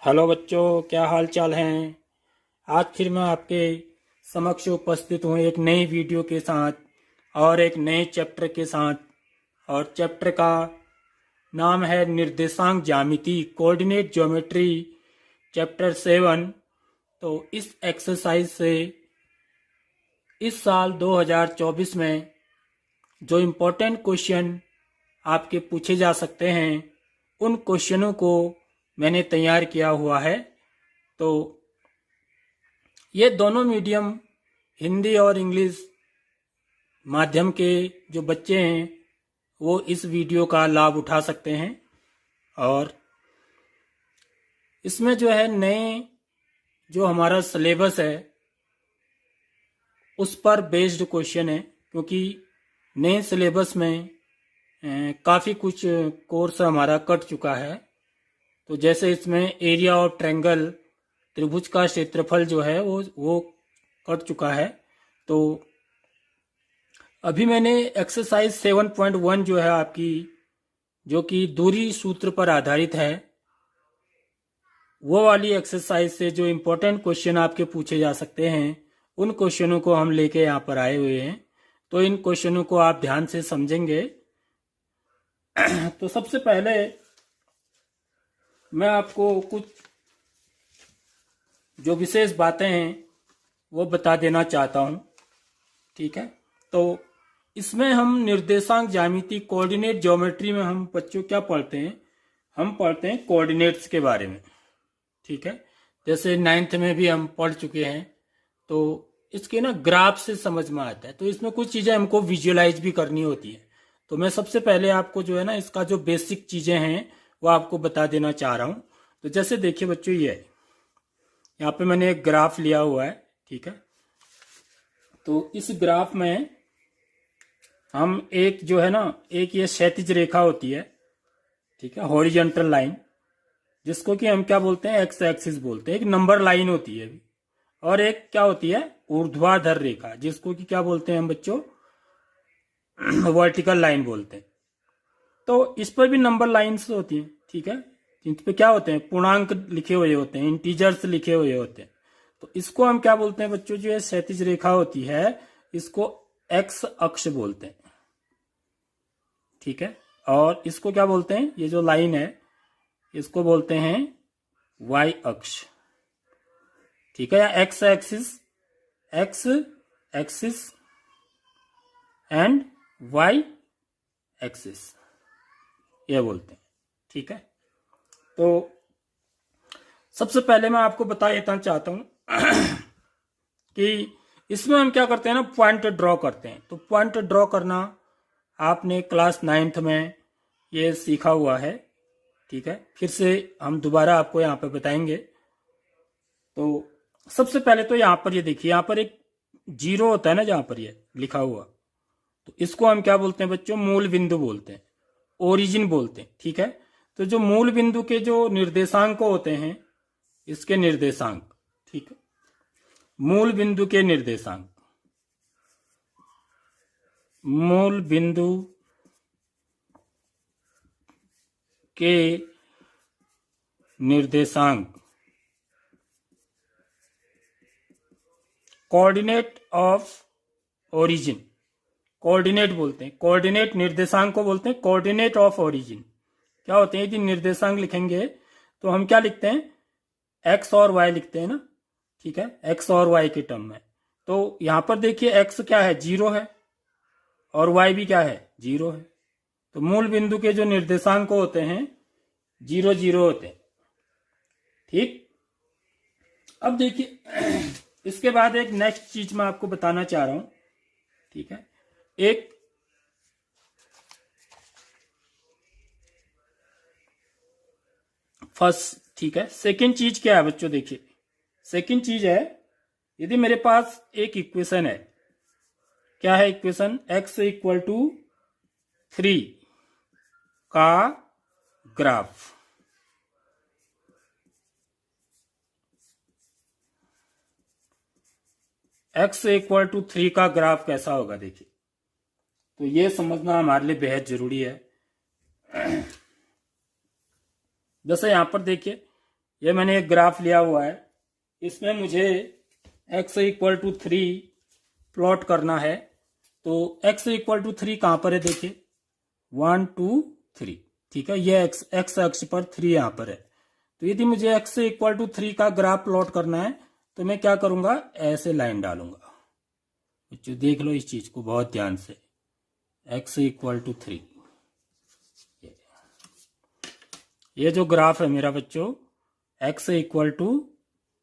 Hello बच्चों, क्या हाल चाल हैं। आज फिर मैं आपके समक्ष उपस्थित हूँ एक नई वीडियो के साथ और एक नए चैप्टर के साथ। और चैप्टर का नाम है निर्देशांक ज्यामिति, कोऑर्डिनेट ज्योमेट्री, चैप्टर 7। तो इस एक्सरसाइज से इस साल 2024 में जो इम्पोर्टेंट क्वेश्चन आपके पूछे जा सकते हैं उन क्वेश्चनों को मैंने तैयार किया हुआ है। तो ये दोनों मीडियम, हिंदी और इंग्लिश माध्यम के जो बच्चे हैं वो इस वीडियो का लाभ उठा सकते हैं। और इसमें जो है नए जो हमारा सिलेबस है उस पर बेस्ड क्वेश्चन है, क्योंकि नए सिलेबस में काफ़ी कुछ कोर्स हमारा कट चुका है। तो जैसे इसमें एरिया ऑफ ट्रायंगल, त्रिभुज का क्षेत्रफल जो है वो कट चुका है। तो अभी मैंने एक्सरसाइज 7.1 जो है आपकी, जो कि दूरी सूत्र पर आधारित है, वो वाली एक्सरसाइज से जो इम्पोर्टेंट क्वेश्चन आपके पूछे जा सकते हैं उन क्वेश्चनों को हम लेके यहाँ पर आए हुए हैं। तो इन क्वेश्चनों को आप ध्यान से समझेंगे। तो सबसे पहले मैं आपको कुछ जो विशेष बातें हैं वो बता देना चाहता हूँ, ठीक है। तो इसमें हम निर्देशांक ज्यामिति, कोऑर्डिनेट ज्योमेट्री में हम बच्चों क्या पढ़ते हैं, हम पढ़ते हैं कोऑर्डिनेट्स के बारे में, ठीक है। जैसे 9th में भी हम पढ़ चुके हैं। तो इसके ना ग्राफ से समझ में आता है, तो इसमें कुछ चीज़ें हमको विजुअलाइज भी करनी होती है। तो मैं सबसे पहले आपको जो है ना इसका जो बेसिक चीज़ें हैं वो आपको बता देना चाह रहा हूँ। तो जैसे देखिए बच्चों, ये यहाँ पे मैंने एक ग्राफ लिया हुआ है, ठीक है। तो इस ग्राफ में हम एक जो है ना, एक ये क्षैतिज रेखा होती है, ठीक है, हॉरिजॉन्टल लाइन, जिसको कि हम क्या बोलते हैं, एक्स एक्सिस बोलते हैं। एक नंबर लाइन होती है, और एक क्या होती है, ऊर्ध्वाधर रेखा, जिसको कि क्या बोलते हैं हम बच्चों, वर्टिकल लाइन बोलते हैं। तो इस पर भी नंबर लाइन्स होती हैं, ठीक है। इन पे क्या होते हैं, पूर्णांक लिखे हुए होते हैं, इंटीजर्स लिखे हुए होते हैं। तो इसको हम क्या बोलते हैं बच्चों, जो ये क्षैतिज रेखा होती है इसको एक्स अक्ष बोलते हैं, ठीक है। और इसको क्या बोलते हैं, ये जो लाइन है इसको बोलते हैं वाई अक्ष, ठीक है, या x axis, x axis and y axis, ये बोलते हैं, ठीक है। तो सबसे पहले मैं आपको बता देना चाहता हूं कि इसमें हम क्या करते हैं ना, पॉइंट ड्रॉ करते हैं। तो पॉइंट ड्रॉ करना आपने क्लास 9th में ये सीखा हुआ है, ठीक है। फिर से हम दोबारा आपको यहाँ पर बताएंगे। तो सबसे पहले तो यहाँ पर ये देखिए, यहाँ पर एक जीरो होता है ना जहाँ पर ये लिखा हुआ, तो इसको हम क्या बोलते हैं बच्चों, मूल बिंदु बोलते हैं, ओरिजिन बोलते हैं, ठीक है। तो जो मूल बिंदु के जो निर्देशांक होते हैं, इसके निर्देशांक, ठीक है, मूल बिंदु के निर्देशांक, मूल बिंदु के निर्देशांक, कोऑर्डिनेट ऑफ ओरिजिन, कोऑर्डिनेट बोलते हैं, कोऑर्डिनेट निर्देशांक को बोलते हैं कोऑर्डिनेट ऑफ ओरिजिन। क्या होते हैं, यदि निर्देशांक लिखेंगे तो हम क्या लिखते हैं, एक्स और वाई लिखते हैं ना, ठीक है, एक्स और वाई के टर्म में। तो यहां पर देखिए एक्स क्या है, 0 है, और वाई भी क्या है, 0 है। तो मूल बिंदु के जो निर्देशांक होते हैं 0 0 होते हैं, ठीक। अब देखिए इसके बाद एक नेक्स्ट चीज मैं आपको बताना चाह रहा हूं, ठीक है। एक फर्स्ट, ठीक है। सेकंड चीज क्या है बच्चों, देखिए सेकंड चीज है, यदि मेरे पास एक इक्वेशन है, क्या है इक्वेशन, x इक्वल टू 3 का ग्राफ, x इक्वल टू 3 का ग्राफ कैसा होगा, देखिए। तो ये समझना हमारे लिए बेहद जरूरी है। जैसे यहां पर देखिए ये मैंने एक ग्राफ लिया हुआ है, इसमें मुझे x इक्वल टू 3 प्लॉट करना है। तो x इक्वल टू 3 कहाँ पर है देखिए, 1 2 3, ठीक है, ये x अक्ष पर 3 यहाँ पर है। तो यदि मुझे x इक्वल टू 3 का ग्राफ प्लॉट करना है तो मैं क्या करूंगा, ऐसे लाइन डालूंगा। बच्चों देख लो इस चीज को बहुत ध्यान से, x इक्वल टू 3, ये जो ग्राफ है मेरा बच्चों x इक्वल टू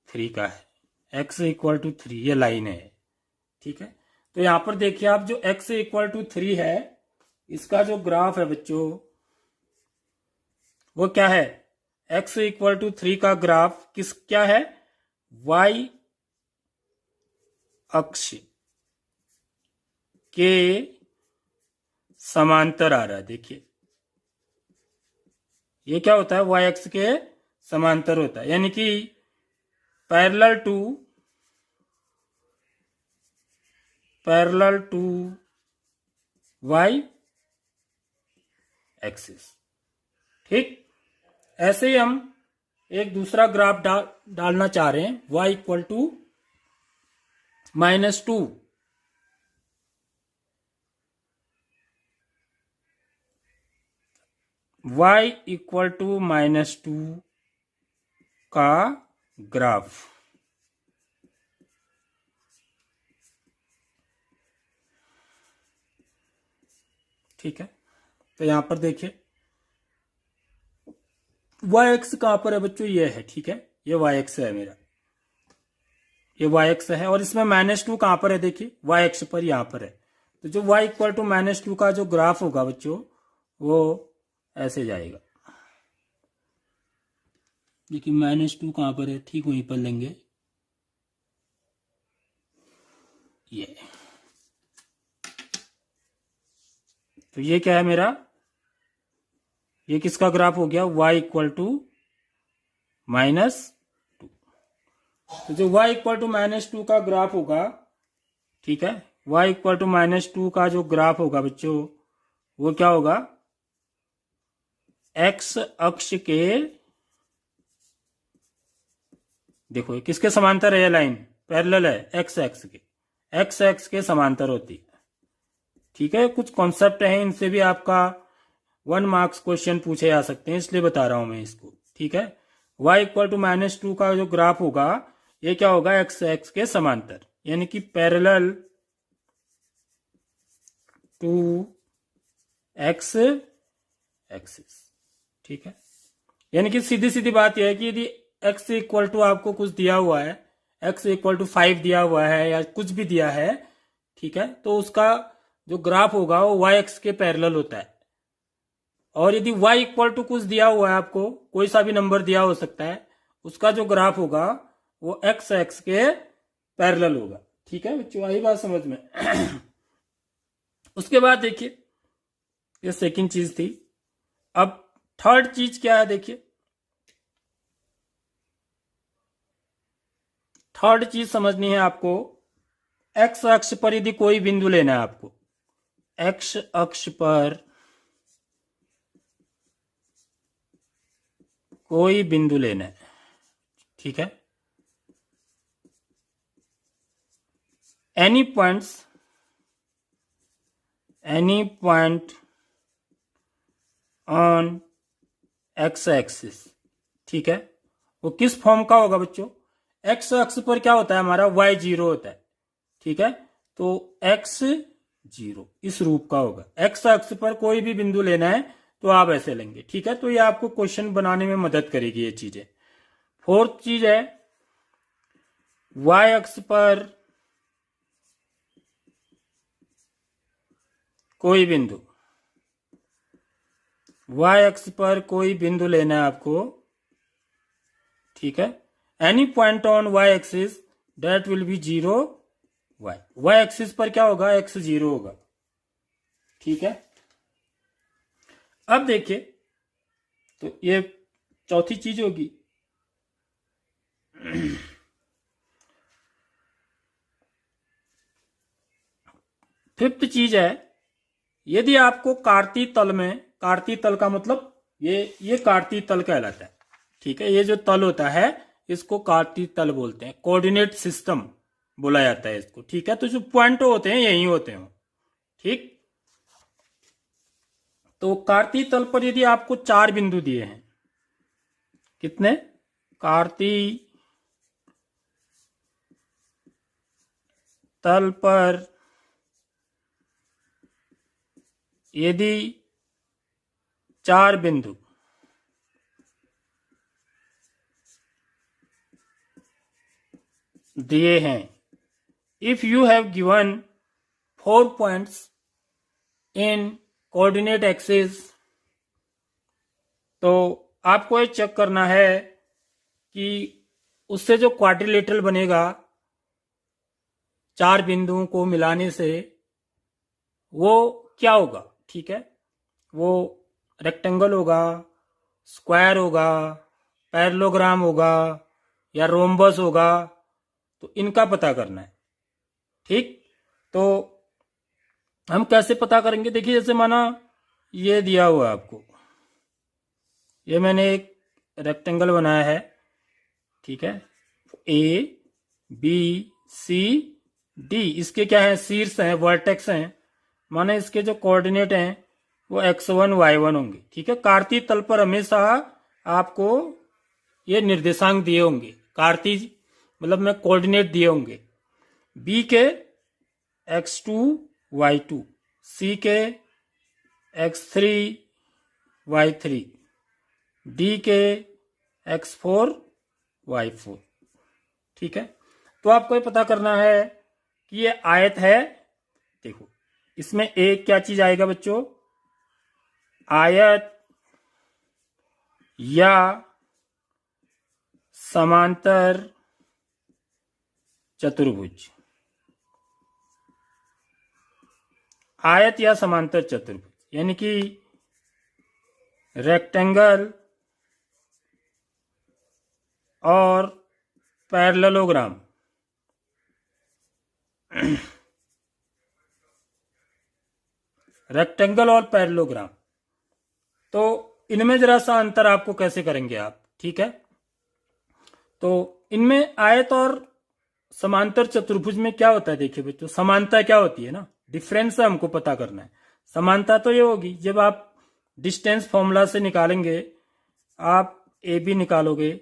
3 का है, x इक्वल टू 3 ये लाइन है, ठीक है। तो यहां पर देखिए आप, जो x इक्वल टू 3 है इसका जो ग्राफ है बच्चों वो क्या है, x इक्वल टू 3 का ग्राफ क्या है, y अक्ष के समांतर आ रहा है। देखिए ये क्या होता है, y अक्ष के समांतर होता है, यानी कि पैरेलल टू y एक्सिस। ठीक, ऐसे ही हम एक दूसरा ग्राफ डालना चाह रहे हैं, y equal to -2, y equal to -2 का ग्राफ। ठीक है, तो यहां पर देखिए y एक्स कहां पर है बच्चों, ये है, ठीक है, ये y एक्स है मेरा, ये y एक्स है, और इसमें -2 कहां पर है देखिए, y एक्स पर यहां पर है। तो जो y इक्वल टू -2 का जो ग्राफ होगा बच्चों वो ऐसे जाएगा। देखिए -2 कहां पर है, ठीक वहीं पर लेंगे, ये। तो ये क्या है मेरा, ये किसका ग्राफ हो गया, y इक्वल टू -2। तो जो y इक्वल टू -2 का ग्राफ होगा, ठीक है, y इक्वल टू -2 का जो ग्राफ होगा बच्चों वो क्या होगा, x अक्ष के, देखो किसके समांतर है, ये लाइन पैरेलल है x एक्स के समांतर होती है। ठीक है, कुछ कॉन्सेप्ट है, इनसे भी आपका 1 मार्क्स क्वेश्चन पूछे जा सकते हैं, इसलिए बता रहा हूं मैं इसको। ठीक है, y इक्वल टू -2 का जो ग्राफ होगा ये क्या होगा, x के समांतर, यानी कि पैरेलल टू x एक्सिस। ठीक है, यानी कि सीधी सीधी बात यह है कि यदि x इक्वल टू आपको कुछ दिया हुआ है, x इक्वल टू 5 दिया हुआ है या कुछ भी दिया है, ठीक है, तो उसका जो ग्राफ होगा वो y एक्स के पैरेलल होता है। और यदि y इक्वल टू कुछ दिया हुआ है, आपको कोई सा भी नंबर दिया हो सकता है, उसका जो ग्राफ होगा वो x एक्स के पैरेलल होगा। ठीक है बच्चों, आई बात समझ में। उसके बाद देखिए ये सेकंड चीज थी, अब थर्ड चीज क्या है, देखिए थर्ड चीज समझनी है आपको। x अक्ष पर यदि कोई बिंदु लेना है आपको, x अक्ष पर कोई बिंदु लेना है, ठीक है, any point on x axis. ठीक है, वो किस फॉर्म का होगा बच्चों, x अक्ष पर क्या होता है हमारा, y0 होता है। ठीक है, तो x0 इस रूप का होगा। x अक्ष पर कोई भी बिंदु लेना है तो आप ऐसे लेंगे। ठीक है, तो ये आपको क्वेश्चन बनाने में मदद करेगी ये चीजें। फोर्थ चीज है, y अक्ष पर कोई बिंदु, y अक्ष पर कोई बिंदु लेना है आपको। ठीक है, any point on y axis that will be 0 y axis पर क्या होगा, x0 होगा। ठीक है, अब देखिए तो ये चौथी चीज होगी। फिफ्थ चीज है, यदि आपको कार्तीय तल में, कार्तीय तल का मतलब ये कार्तीय तल कहलाता है। ठीक है, ये जो तल होता है इसको कार्तीय तल बोलते हैं, कोऑर्डिनेट सिस्टम बोला जाता है इसको। ठीक है, तो जो पॉइंट होते हैं यही होते हैं। ठीक, तो कार्तीय तल पर यदि आपको 4 बिंदु दिए हैं, कितने? कार्तीय तल पर यदि 4 बिंदु दिए हैं, if you have given 4 points in coordinate axis, तो आपको ये चेक करना है कि उससे जो क्वाड्रिलेटरल बनेगा 4 बिंदुओं को मिलाने से, वो क्या होगा। ठीक है, वो रेक्टेंगल होगा, स्क्वायर होगा, पैरेललोग्राम होगा या रोम्बस होगा, तो इनका पता करना है। ठीक, तो हम कैसे पता करेंगे? देखिए, जैसे माना ये दिया हुआ है आपको, ये मैंने एक रेक्टेंगल बनाया है। ठीक है, ए बी सी डी, इसके क्या है? शीर्ष हैं, वर्टेक्स हैं, माने इसके जो कोऑर्डिनेट हैं वो x1 y1 होंगे। ठीक है, कार्तीय तल पर हमेशा आपको ये निर्देशांक दिए होंगे, कार्तीय मतलब में कोऑर्डिनेट दिए होंगे। बी के x2 y2, सी के x3 y3, डी के x4 y4। ठीक है, तो आपको ये पता करना है कि ये आयत है। देखो, इसमें एक क्या चीज आएगा बच्चों? आयत या समांतर चतुर्भुज। आयत या समांतर चतुर्भुज यानी कि रेक्टेंगल और पैरेललोग्राम। रेक्टेंगल और पैरेललोग्राम, तो इनमें जरा सा अंतर आपको कैसे करेंगे आप। ठीक है, तो इनमें आयत और समांतर चतुर्भुज में क्या होता है? देखिए बच्चों, समानता क्या होती है ना, डिफरेंस हमको पता करना है। समानता तो ये होगी, जब आप डिस्टेंस फॉर्मूला से निकालेंगे, आप ए बी निकालोगे।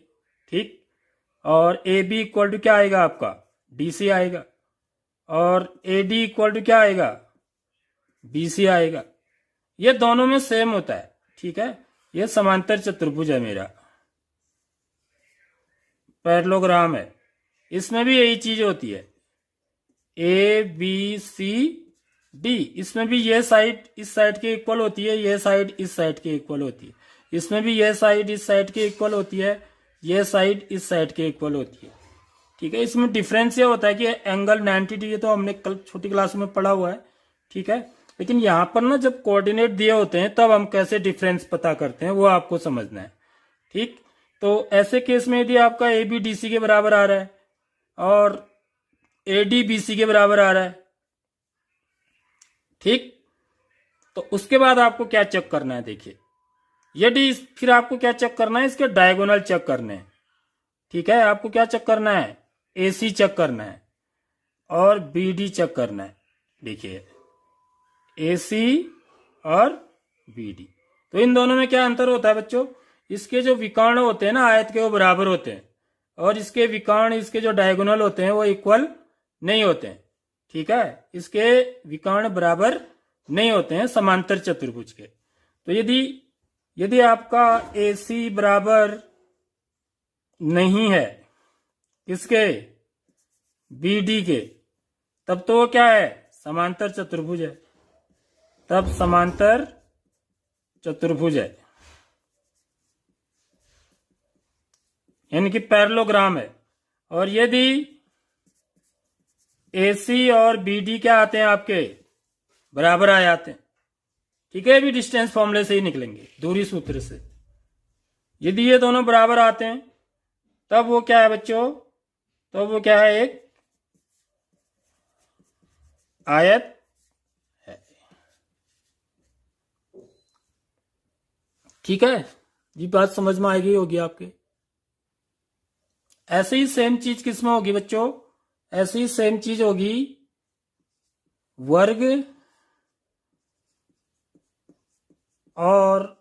ठीक, और ए बी इक्वल टू क्या आएगा आपका? डी सी आएगा, और ए डी इक्वल टू क्या आएगा? बी सी आएगा। ये दोनों में सेम होता है। ठीक है, ये समांतर चतुर्भुज है मेरा, पैरेललोग्राम है, इसमें भी यही चीज होती है, ए बी सी डी। इसमें भी ये साइड इस साइड के इक्वल होती है, ये साइड इस साइड के इक्वल होती है। इसमें भी ये साइड इस साइड के इक्वल होती है, ये साइड इस साइड के इक्वल होती है। ठीक है, इसमें डिफरेंस ये होता है कि एंगल 90 डिग्री, तो हमने कल छोटी क्लास में पढ़ा हुआ है। ठीक है, लेकिन यहां पर ना जब कोऑर्डिनेट दिए होते हैं तब हम कैसे डिफरेंस पता करते हैं वो आपको समझना है। ठीक, तो ऐसे केस में यदि आपका ए बी डी सी के बराबर आ रहा है और ए डी बी सी के बराबर आ रहा है, ठीक, तो उसके बाद आपको क्या चेक करना है? देखिए, यदि फिर आपको क्या चेक करना है? इसके डायगोनल चेक करने हैं। ठीक है, आपको क्या चेक करना है? ए सी चेक करना है और बी डी चेक करना है। देखिए, ए सी और बी डी, तो इन दोनों में क्या अंतर होता है बच्चों? इसके जो विकर्ण होते हैं ना आयत के, वो बराबर होते हैं, और इसके विकर्ण, इसके जो डायगोनल होते हैं वो इक्वल नहीं होते हैं। ठीक है, इसके विकर्ण बराबर नहीं होते हैं समांतर चतुर्भुज के। तो यदि आपका ए सी बराबर नहीं है किसके? बी डी के, तब तो वो क्या है? समांतर चतुर्भुज है, तब समांतर चतुर्भुज है, यानी कि पैरेललोग्राम है। और यदि AC और BD क्या आते हैं आपके? बराबर आ जाते हैं। ठीक है, भी डिस्टेंस फॉर्मूले से ही निकलेंगे, दूरी सूत्र से। यदि ये दोनों बराबर आते हैं तब वो क्या है बच्चों? तो वो क्या है? एक आयत है। ठीक है, ये बात समझ में आएगी होगी आपके। ऐसे ही सेम चीज किसमें होगी बच्चों, ऐसे ही सेम चीज होगी वर्ग और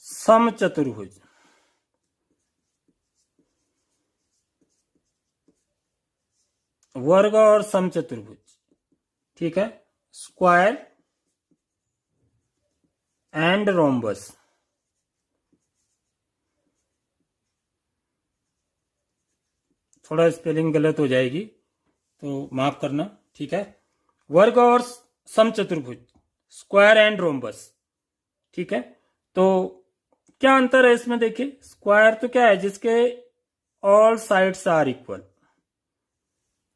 समचतुर्भुज। वर्ग और समचतुर्भुज, ठीक है, स्क्वायर एंड रोम्बस। थोड़ा स्पेलिंग गलत हो जाएगी तो माफ करना, ठीक है। वर्ग और समचतुर्भुज, स्क्वायर एंड रोम्बस, ठीक है। तो क्या अंतर है इसमें, देखिए स्क्वायर तो क्या है, जिसके ऑल साइड्स आर इक्वल।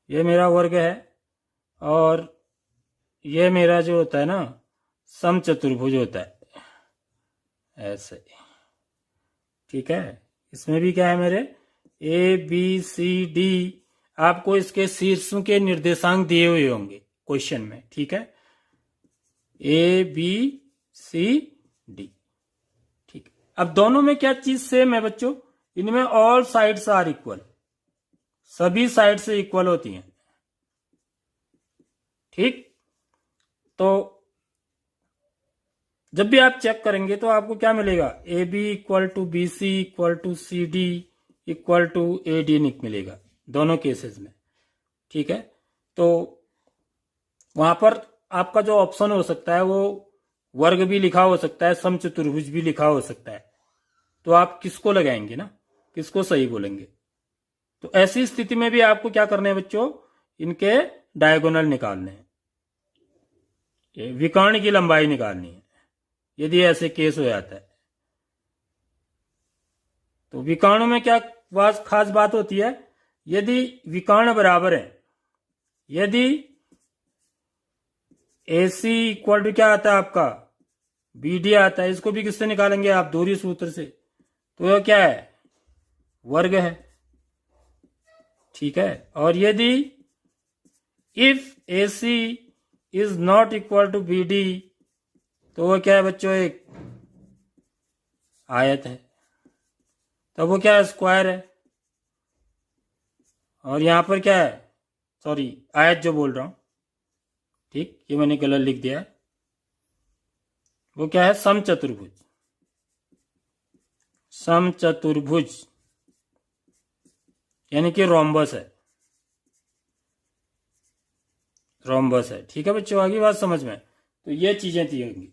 ये मेरा वर्ग है और ये मेरा जो होता है ना समचतुर्भुज होता है, ऐसे, ठीक है। इसमें भी क्या है मेरे ए बी सी डी, आपको इसके शीर्षों के निर्देशांक दिए हुए होंगे क्वेश्चन में, ठीक है, ए बी सी डी, ठीक। अब दोनों में क्या चीज सेम है बच्चों, इनमें ऑल साइड्स आर इक्वल, सभी साइड से इक्वल होती हैं, ठीक। तो जब भी आप चेक करेंगे तो आपको क्या मिलेगा, A B equal to B C equal to C D equal to A D मिलेगा दोनों केसेस में, ठीक है। तो वहां पर आपका जो ऑप्शन हो सकता है वो वर्ग भी लिखा हो सकता है, समचतुर्भुज भी लिखा हो सकता है, तो आप किसको लगाएंगे ना, किसको सही बोलेंगे। तो ऐसी स्थिति में भी आपको क्या करना है बच्चों, इनके डायगोनल निकालने हैं, विकर्ण की लंबाई निकालनी है, यदि ऐसे केस हो जाता है। तो विकर्ण में क्या खास बात होती है, यदि विकर्ण बराबर है, यदि AC इक्वल टू क्या आता है आपका, BD आता है, इसको भी किससे निकालेंगे आप, दूरी सूत्र से, तो यह क्या है, वर्ग है, ठीक है। और यदि if AC is not equal to BD, तो वो क्या है बच्चों, एक आयत है, तो वो क्या है, स्क्वायर है। और यहां पर क्या है, सॉरी आयत जो बोल रहा हूं, ठीक, ये मैंने गलत लिख दिया है, वो क्या है, समचतुर्भुज। समचतुर्भुज यानी कि रोम्बस है, रोम्बस है, ठीक है बच्चों, आगे बात समझ में। तो ये चीजें थी होंगी।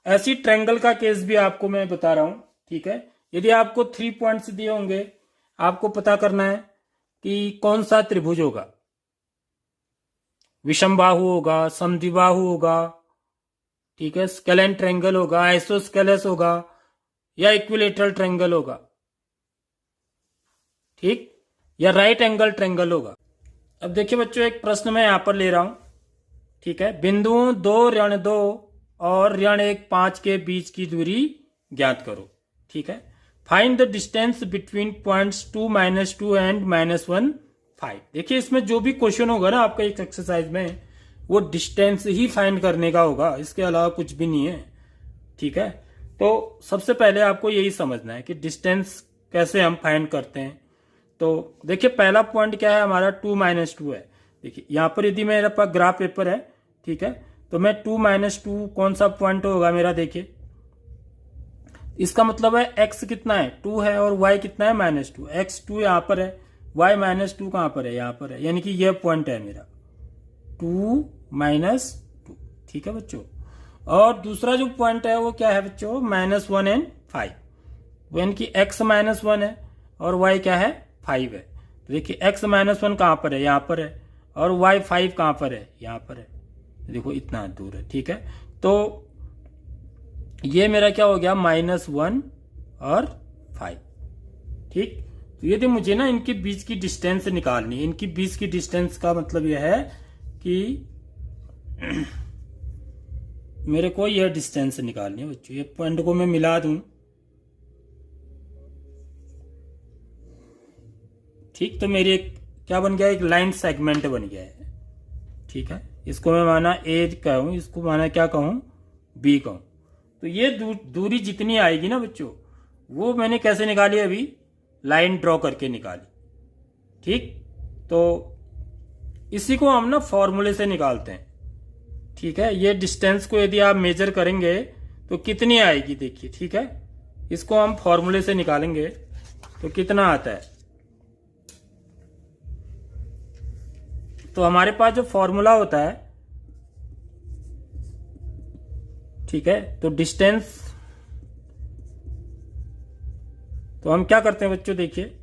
ऐसी ट्रायंगल का केस भी आपको मैं बता रहा हूं, ठीक है। यदि आपको 3 पॉइंट्स दिए होंगे, आपको पता करना है कि कौन सा त्रिभुज होगा, विषमबाहु होगा, समद्विबाहु होगा, ठीक है, स्केलेन ट्रायंगल होगा, आइसोस्केलेस होगा, या इक्विलेटरल ट्रायंगल होगा, ठीक, या राइट एंगल ट्रायंगल होगा। अब देखिए बच्चों, एक प्रश्न मैं यहां पर ले रहा हूं, ठीक है, बिंदुओं 2, 2 और ऋण 5 के बीच की दूरी ज्ञात करो, ठीक है। Find the distance between points 2, -2 and -1, 5। देखिए इसमें जो भी क्वेश्चन होगा ना आपका एक एक्सरसाइज में, वो डिस्टेंस ही फाइंड करने का होगा, इसके अलावा कुछ भी नहीं है, ठीक है। तो सबसे पहले आपको यही समझना है कि डिस्टेंस कैसे हम फाइंड करते हैं। तो देखिए पहला पॉइंट क्या है हमारा, 2, -2 है। देखिए यहां पर यदि मेरे पास ग्राफ पेपर है, ठीक है, तो मैं 2, -2 कौन सा पॉइंट होगा मेरा, देखिए इसका मतलब है x कितना है, 2 है, और y कितना है, -2। x 2 यहां पर है, y -2 कहां पर है, यहां पर है, यानी कि यह पॉइंट है मेरा 2, -2, ठीक है बच्चों। और दूसरा जो पॉइंट है वो क्या है बच्चों, -1 एंड 5, यानी कि x -1 है और y क्या है, 5 है। तो देखिए x -1 कहां पर है, यहां पर है, और y 5 कहां पर है, यहां पर है, देखो इतना दूर है, ठीक है। तो ये मेरा क्या हो गया, -1 और 5, ठीक। तो यदि मुझे ना इनके बीच की डिस्टेंस निकालनी है, इनकी बीच की डिस्टेंस का मतलब यह है कि मेरे को यह डिस्टेंस निकालनी है बच्चों। ये पॉइंट को मैं मिला दूं, ठीक, तो मेरी एक क्या बन गया, एक लाइन सेगमेंट बन गया है, ठीक है। इसको मैं माना ए कहूं, इसको माना क्या कहूं, बी कहूं। तो ये दूरी जितनी आएगी ना बच्चों, वो मैंने कैसे निकाली, अभी लाइन ड्रॉ करके निकाली, ठीक। तो इसी को हम ना फॉर्मूले से निकालते हैं, ठीक है। ये डिस्टेंस को यदि आप मेजर करेंगे तो कितनी आएगी देखिए, ठीक है। इसको हम फॉर्मूले से निकालेंगे तो कितना आता है। तो हमारे पास जो फॉर्मूला होता है, ठीक है, तो डिस्टेंस, तो हम क्या करते हैं बच्चों, देखिए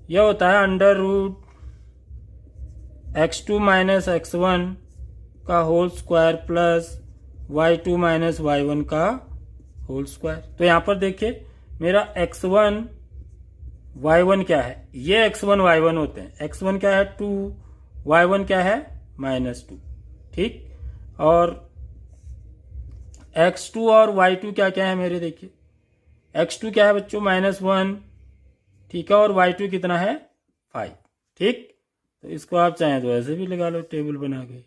यह होता है under root x2 minus x1 का whole square plus y2 minus y1 का होल स्क्वायर। तो यहां पर देखिए मेरा x1 y1 क्या है, ये x1 y1 होते हैं। x1 क्या है 2, y1 क्या है -2, ठीक। और x2 और y2 क्या क्या है मेरे, देखिए x2 क्या है बच्चों -1, ठीक है, और y2 कितना है 5, ठीक। तो इसको आप चाहें तो ऐसे भी लगा लो टेबल बना के,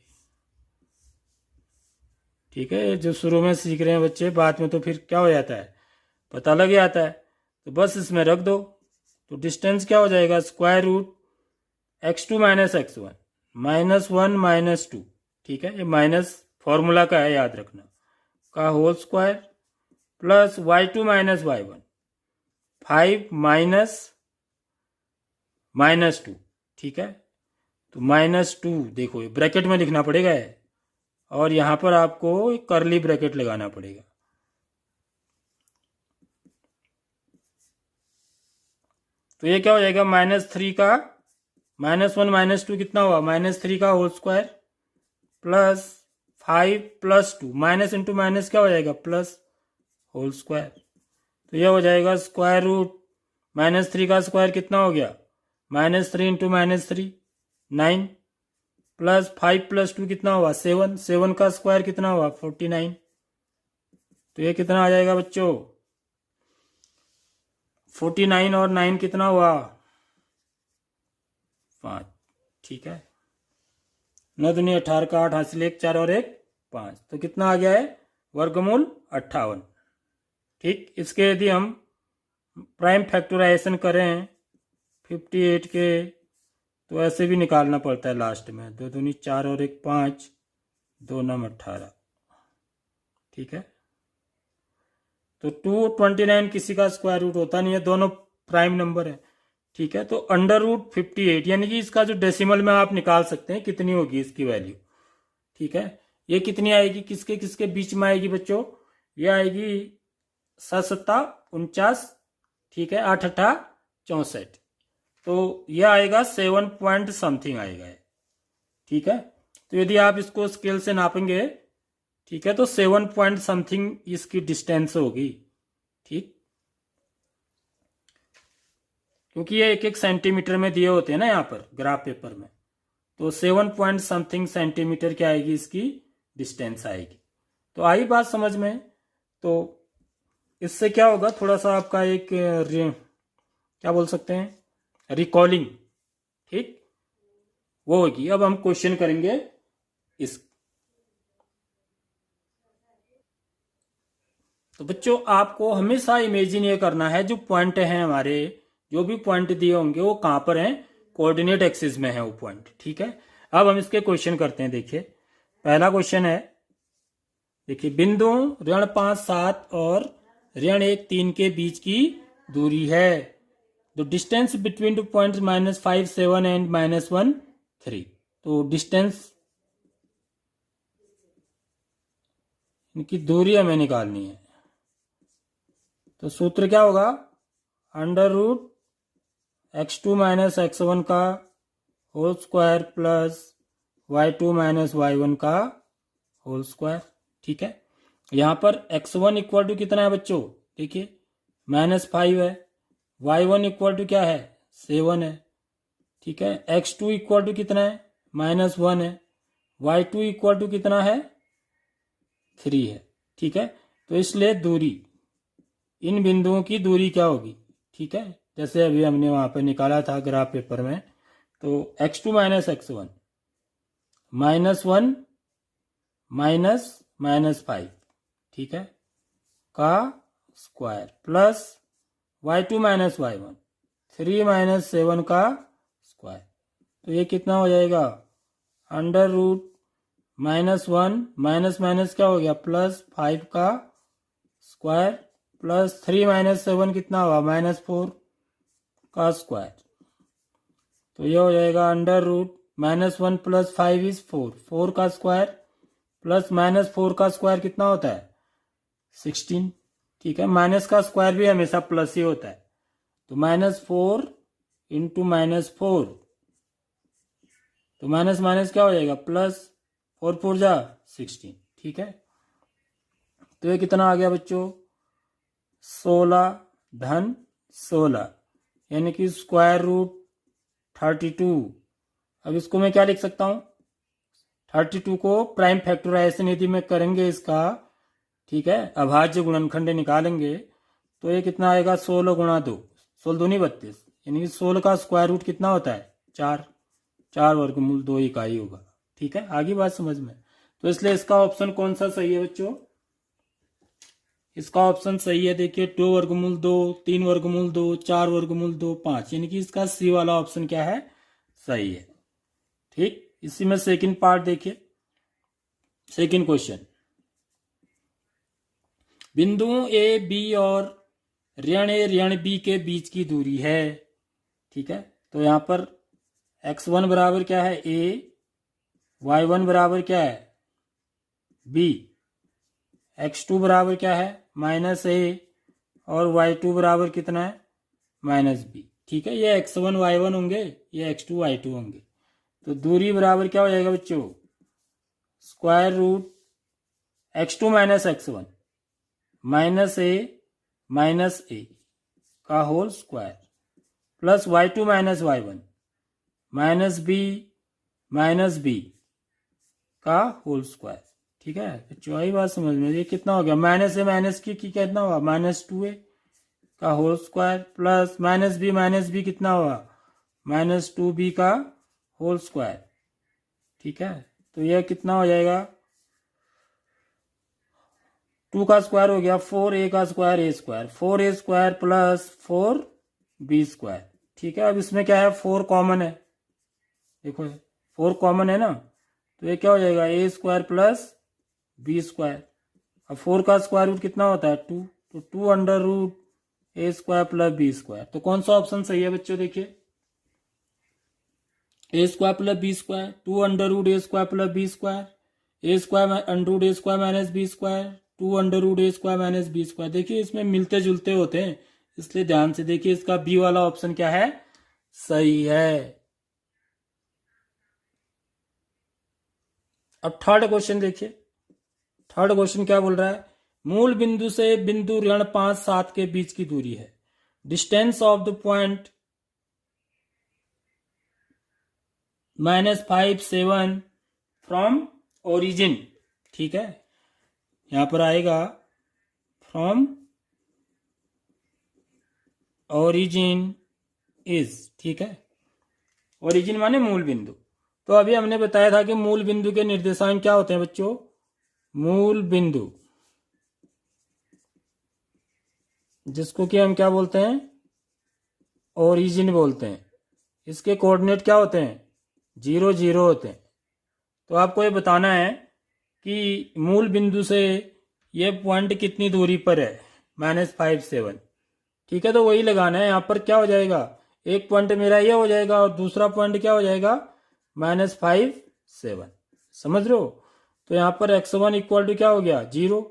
ठीक है। जो शुरू में सीख रहे हैं बच्चे, बाद में तो फिर क्या हो जाता है, पता लग जाता है। तो बस इसमें रख दो। तो डिस्टेंस क्या हो जाएगा, square root x2 minus x1 -1 -2, ठीक है, ये माइनस फॉर्मूला का है, याद रखना, का whole square plus y2 minus y1 5 -2, ठीक है। तो -2 देखो ये ब्रैकेट में लिखना पड़ेगा है, और यहां पर आपको कर्ली ब्रैकेट लगाना पड़ेगा। तो ये क्या हो जाएगा, -3 का -1 -2 कितना हुआ, -3 का whole square plus 5 + 2, minus into minus क्या हो जाएगा प्लस होल स्क्वायर। तो ये हो जाएगा स्क्वायर रूट -3 का स्क्वायर कितना हो गया, -3 इंटू -3 9, प्लस 5 + 2 कितना हुआ 7, 7 का स्क्वायर कितना हुआ 49। तो ये कितना आ जाएगा बच्चों, 49 और 9 कितना हुआ 5, ठीक है। 9 दूनी 18 का 8 हासिल 1 4 और 1 5, तो कितना आ गया है वर्गमूल 58, ठीक। इसके यदि हम प्राइम फैक्टराइजेशन करें 58 के, तो ऐसे भी निकालना पड़ता है लास्ट में, 2 दूनी 4 और 1 5, 2 9 18, ठीक है। तो 229 किसी का स्क्वायर रूट होता नहीं है, दोनों प्राइम नंबर है, ठीक है। तो अंडर रूट 58 यानी कि इसका जो डेसिमल में आप निकाल सकते हैं कितनी होगी इसकी वैल्यू, ठीक है। ये कितनी आएगी, किसके किसके बीच में आएगी बच्चों, ये आएगी 7 7 49, ठीक है, 8 8 64, तो यह आएगा 7 पॉइंट समथिंग आएगा, ठीक है। तो यदि आप इसको स्केल से नापेंगे, ठीक है, तो 7 पॉइंट समथिंग इसकी डिस्टेंस होगी, ठीक। क्योंकि ये 1 1 सेंटीमीटर में दिए होते हैं ना यहाँ पर ग्राफ पेपर में, तो 7 पॉइंट समथिंग सेंटीमीटर क्या आएगी इसकी डिस्टेंस आएगी। तो आई बात समझ में। तो इससे क्या होगा, थोड़ा सा आपका एक क्या बोल सकते हैं रिकॉलिंग, ठीक, वो होगी। अब हम क्वेश्चन करेंगे इस। तो बच्चों आपको हमेशा इमेजिन ये करना है, जो पॉइंट हैं हमारे, जो भी पॉइंट दिए होंगे वो कहां पर हैं, कोऑर्डिनेट एक्सिस में है वो पॉइंट, ठीक है। अब हम इसके क्वेश्चन करते हैं। देखिए पहला क्वेश्चन है, देखिए बिंदु ऋण 5 7 और ऋण 1 3 के बीच की दूरी है। The distance between 2 points -5 7 and -1 3। तो डिस्टेंस इनकी दूरी हमें निकालनी है। तो सूत्र क्या होगा, under root x2 minus x1 का whole square plus y2 minus y1 का होल स्क्वायर, ठीक है। यहां पर x1 इक्वल टू कितना है बच्चों, देखिए -5 है, y1 इक्वल टू क्या है 7 है, ठीक है। x2 इक्वल टू कितना है -1 है, y2 इक्वल टू कितना है 3 है, ठीक है। तो इसलिए दूरी, इन बिंदुओं की दूरी क्या होगी, ठीक है, जैसे अभी हमने वहां पर निकाला था ग्राफ पेपर में। तो x2 माइनस x1 -1 -5, ठीक है, का square plus y2 minus y1 3 - 7 का स्क्वायर। तो ये कितना हो जाएगा, अंडर रूट -1 माइनस माइनस क्या हो गया, +5 का स्क्वायर प्लस 3 - 7 कितना हुआ, -4 का स्क्वायर। तो ये हो जाएगा अंडर रूट -1 + 5 इज 4, 4 का स्क्वायर प्लस -4 का स्क्वायर कितना होता है, 16। ठीक है, माइनस का स्क्वायर भी हमेशा प्लस ही होता है। तो -4 इंटू -4, तो माइनस माइनस क्या हो जाएगा, +4 4 जा 16। ठीक है, तो ये कितना आ गया बच्चों, 16 धन 16, यानी कि स्क्वायर रूट 32। अब इसको मैं क्या लिख सकता हूं, 32 को प्राइम फैक्टराइजेशन यदि में करेंगे इसका, ठीक है, अभाज्य गुणनखंड निकालेंगे, तो ये कितना आएगा, 16 × 2, 16 दूनी 32, यानी कि 16 का स्क्वायर रूट कितना होता है, 4, 4 वर्गमूल 2 इकाई होगा। ठीक है, आगे बात समझ में। तो इसलिए इसका ऑप्शन कौन सा सही है बच्चों, इसका ऑप्शन सही है, देखिए 2 वर्गमूल 2, 3 वर्गमूल 2, 4 वर्गमूल 2, 5, यानी कि इसका सी वाला ऑप्शन क्या है, सही है। ठीक, इसी में सेकंड पार्ट देखिए, सेकंड क्वेश्चन, बिंदुओं ए बी और ऋण ए ऋण बी के बीच की दूरी है। ठीक है, तो यहां पर x1 बराबर क्या है, a, y1 बराबर क्या है, b, x2 बराबर क्या है, -a, और y2 बराबर कितना है, -b। ठीक है, ये x1 y1 होंगे, ये x2 y2 होंगे। तो दूरी बराबर क्या हो जाएगा बच्चों, square root x2 - x1 -a का whole square plus y2 - y1 -b का होल स्क्वायर। ठीक है बच्चों, आई बात समझ में, ये कितना हो गया, -a माइनस की कितना हुआ, -2a का होल स्क्वायर प्लस -b कितना हुआ, -2b का होल स्क्वायर। ठीक है, तो यह कितना हो जाएगा, 2 का स्क्वायर हो गया 4a का square a square, 4a square plus 4b square. ठीक है, अब इसमें क्या है, 4 कॉमन है, देखो 4 कॉमन है ना, तो ये क्या हो जाएगा, a square plus b square. अब 4 का स्क्वायर रूट कितना होता है, 2, तो 2 under root a square plus b square. तो कौन सा ऑप्शन सही है बच्चों, देखिए a square plus b square, 2 under root a square plus b square, a square under root a square minus b square, 2 under root a square minus b square. देखिए इसमें मिलते जुलते होते हैं, इसलिए ध्यान से देखिए, इसका बी वाला ऑप्शन क्या है, सही है। अब थर्ड क्वेश्चन देखिए, थर्ड क्वेश्चन क्या बोल रहा है, मूल बिंदु से बिंदु ऋण 5 7 के बीच की दूरी है, distance of the point -5 7 from origin. ठीक है, यहां पर आएगा फ्रॉम ओरिजिन इज। ठीक है, ओरिजिन माने मूल बिंदु। तो अभी हमने बताया था कि मूल बिंदु के निर्देशांक क्या होते हैं बच्चों, मूल बिंदु जिसको कि हम क्या बोलते हैं, ओरिजिन बोलते हैं, इसके कोऑर्डिनेट क्या होते हैं, 0 0 होते हैं। तो आपको ये बताना है कि मूल बिंदु से ये पॉइंट कितनी दूरी पर है, -5 7। ठीक है, तो वही लगाना है। यहाँ पर क्या हो जाएगा, एक पॉइंट मेरा ये हो जाएगा और दूसरा पॉइंट क्या हो जाएगा, -5 7। समझ रहे हो, तो यहाँ पर x1 इक्वल टू क्या हो गया, 0,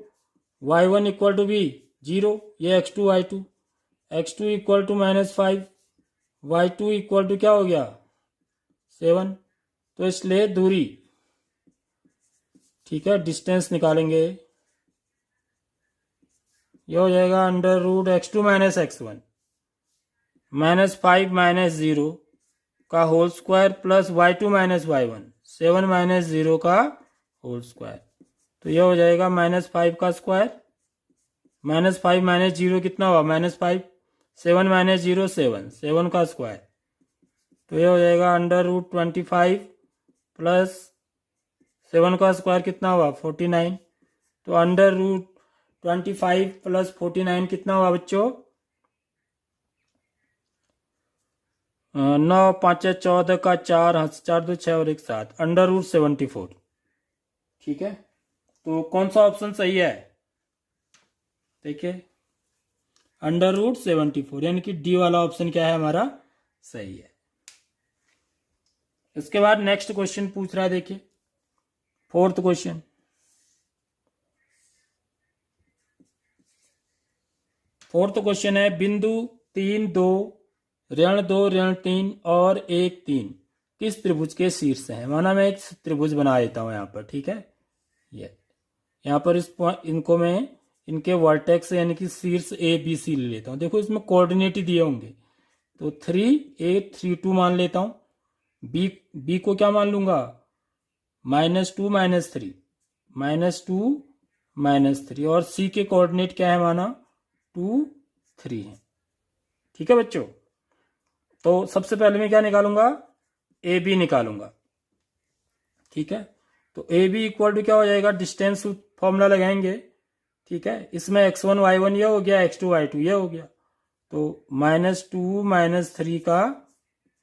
y1 इक्वल टू भी 0, ये x2 y2, x2 equal to -5, y2 equal to क्या हो गया, 7। तो इसलिए दूरी, ठीक है, डिस्टेंस निकालेंगे, ये हो जाएगा अंडर रूट x2 - x1 -5 - 0 का whole square plus y2 - y1 7 - 0 का होल स्क्वायर। तो यह हो जाएगा -5 का स्क्वायर, -5 - 0 कितना हुआ, -5, 7 - 0 7, 7 का स्क्वायर। तो यह हो जाएगा अंडर रूट 25 प्लस 7 का स्क्वायर कितना हुआ, 49। तो अंडर रूट 25 प्लस 49 कितना हुआ बच्चों, 9 5 14 का 4 4 2 6 और 1 7 √74। ठीक है, तो कौन सा ऑप्शन सही है? देखिए √74, यानी कि डी वाला ऑप्शन क्या है हमारा? सही है। इसके बाद नेक्स्ट क्वेश्चन पूछ रहा है, देखिए फोर्थ क्वेश्चन। फोर्थ क्वेश्चन है बिंदु 3 2 ऋण 2 ऋण 3 और 1 3 किस त्रिभुज के शीर्ष है? माना मैं एक त्रिभुज बना देता हूं यहां पर। ठीक है, ये यहां पर इनको मैं इनके वर्टेक्स यानी कि शीर्ष ए बी सी ले लेता हूं। देखो इसमें कोऑर्डिनेट ही दिए होंगे, तो 3 8 3 2 मान लेता हूं। बी को क्या मान लूंगा? -2 -3 -2 -3, और सी के कोऑर्डिनेट क्या है माना? 2 3 है। ठीक है बच्चों, तो सबसे पहले मैं क्या निकालूंगा? ए बी निकालूंगा। ठीक है, तो ए बी इक्वल टू क्या हो जाएगा? डिस्टेंस फॉर्मूला लगाएंगे। ठीक है, इसमें x1 y1 ये हो गया, x2 y2 ये हो गया, तो -2 -3 का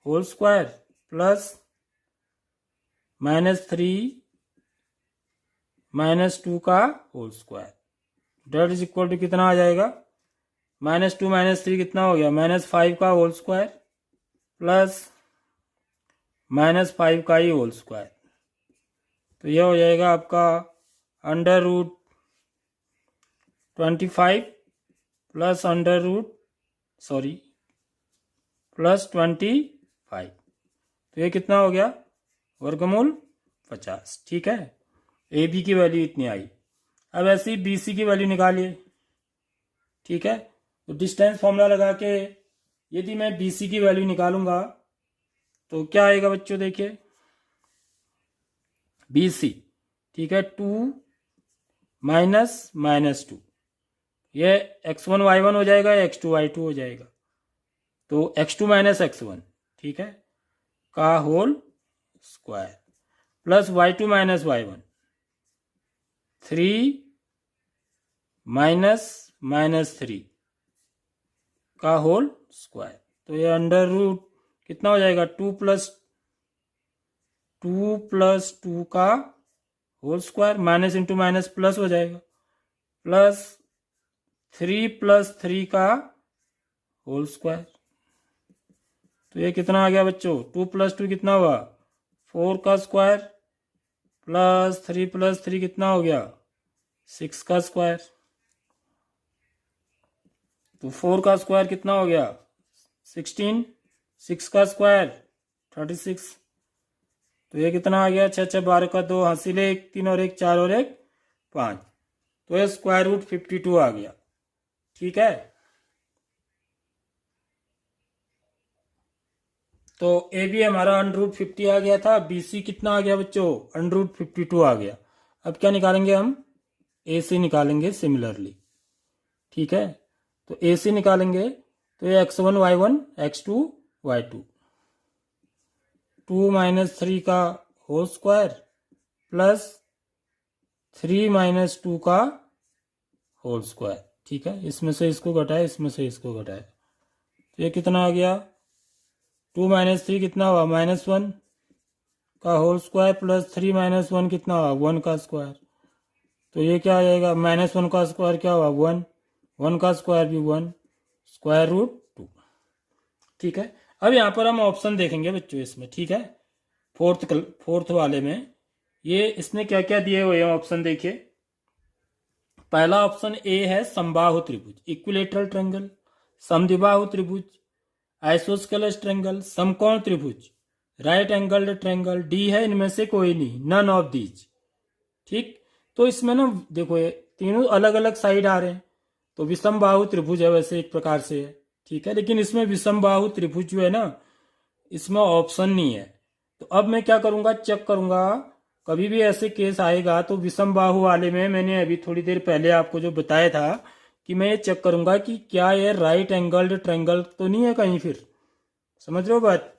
होल स्क्वायर प्लस -3 -2 का whole square, that is equal to कितना आ जाएगा? -2 -3 कितना हो गया? -5 का होल स्क्वायर प्लस -5 का ही होल स्क्वायर, तो यह हो जाएगा आपका √25 प्लस प्लस 25, तो ये कितना हो गया? वर्गमूल 50। ठीक है, ए बी की वैल्यू इतनी आई। अब ऐसे ही बी सी की वैल्यू निकालिए। ठीक है, तो डिस्टेंस फॉर्मूला लगा के यदि मैं बी सी की वैल्यू निकालूंगा तो क्या आएगा बच्चों? देखिए बी सी, ठीक है, 2 -2, ये x1 y1 हो जाएगा, x2 y2 हो जाएगा, तो x2 - x1, ठीक है, का whole square plus y2 - y1, 3 -3 का होल स्क्वायर, तो ये अंडर रूट कितना हो जाएगा? 2 + 2 का whole square, minus into minus plus हो जाएगा, प्लस 3 + 3 का होल स्क्वायर, तो ये कितना आ गया बच्चों? 2 + 2 कितना हुआ? 4 का स्क्वायर प्लस 3 + 3 कितना हो गया? 6 का स्क्वायर, तो 4 का स्क्वायर कितना हो गया? 16, 6 का स्क्वायर 36, तो ये कितना आ गया? 6 6 12 का 2 हासिल 1 3 और 1 4 और 1 5, तो ये स्क्वायर रूट 52 आ गया। ठीक है, तो ए बी हमारा √50 आ गया था, बी सी कितना आ गया बच्चों? √52 आ गया। अब क्या निकालेंगे हम? ए सी निकालेंगे सिमिलरली। ठीक है, तो ए सी निकालेंगे तो ये x1 y1 x2 y2, 2 - 3 का होल स्क्वायर प्लस 3 - 2 का होल स्क्वायर। ठीक है, इसमें से इसको घटाए, इसमें से इसको घटाए, तो ये कितना आ गया? 2 - 3 कितना हुआ? -1 का होल स्क्वायर प्लस 3 - 1 कितना हुआ? 1 का स्क्वायर, तो ये क्या आ जाएगा? -1 का स्क्वायर क्या हुआ? 1, 1 का स्क्वायर भी 1, स्क्वायर रूट 2। ठीक है, अब यहाँ पर हम ऑप्शन देखेंगे बच्चों इसमें। ठीक है, फोर्थ वाले में ये इसने क्या क्या दिए हुए हैं ऑप्शन देखिए। पहला ऑप्शन ए है समबाहु त्रिभुज, इक्विलेटरल ट्रायंगल, समद्विबाहु त्रिभुज, आइसोस्केलस ट्रायंगल, समकोण त्रिभुज, राइट एंगल्ड ट्रायंगल। डी है इनमें से कोई नहीं, नन ऑफ दीज। ठीक, तो इसमें ना देखो ये तीनों अलग अलग साइड आ रहे हैं, तो विषम बाहु त्रिभुज है वैसे एक प्रकार से है। ठीक है, लेकिन इसमें विषम बाहु त्रिभुज जो है ना, इसमें ऑप्शन नहीं है। तो अब मैं क्या करूंगा? चेक करूंगा, कभी भी ऐसे केस आएगा तो विषम बाहु वाले में मैंने अभी थोड़ी देर पहले आपको जो बताया था कि मैं ये चेक करूंगा कि क्या ये राइट एंगल्ड ट्रायंगल तो नहीं है कहीं, फिर समझ रहे हो बात?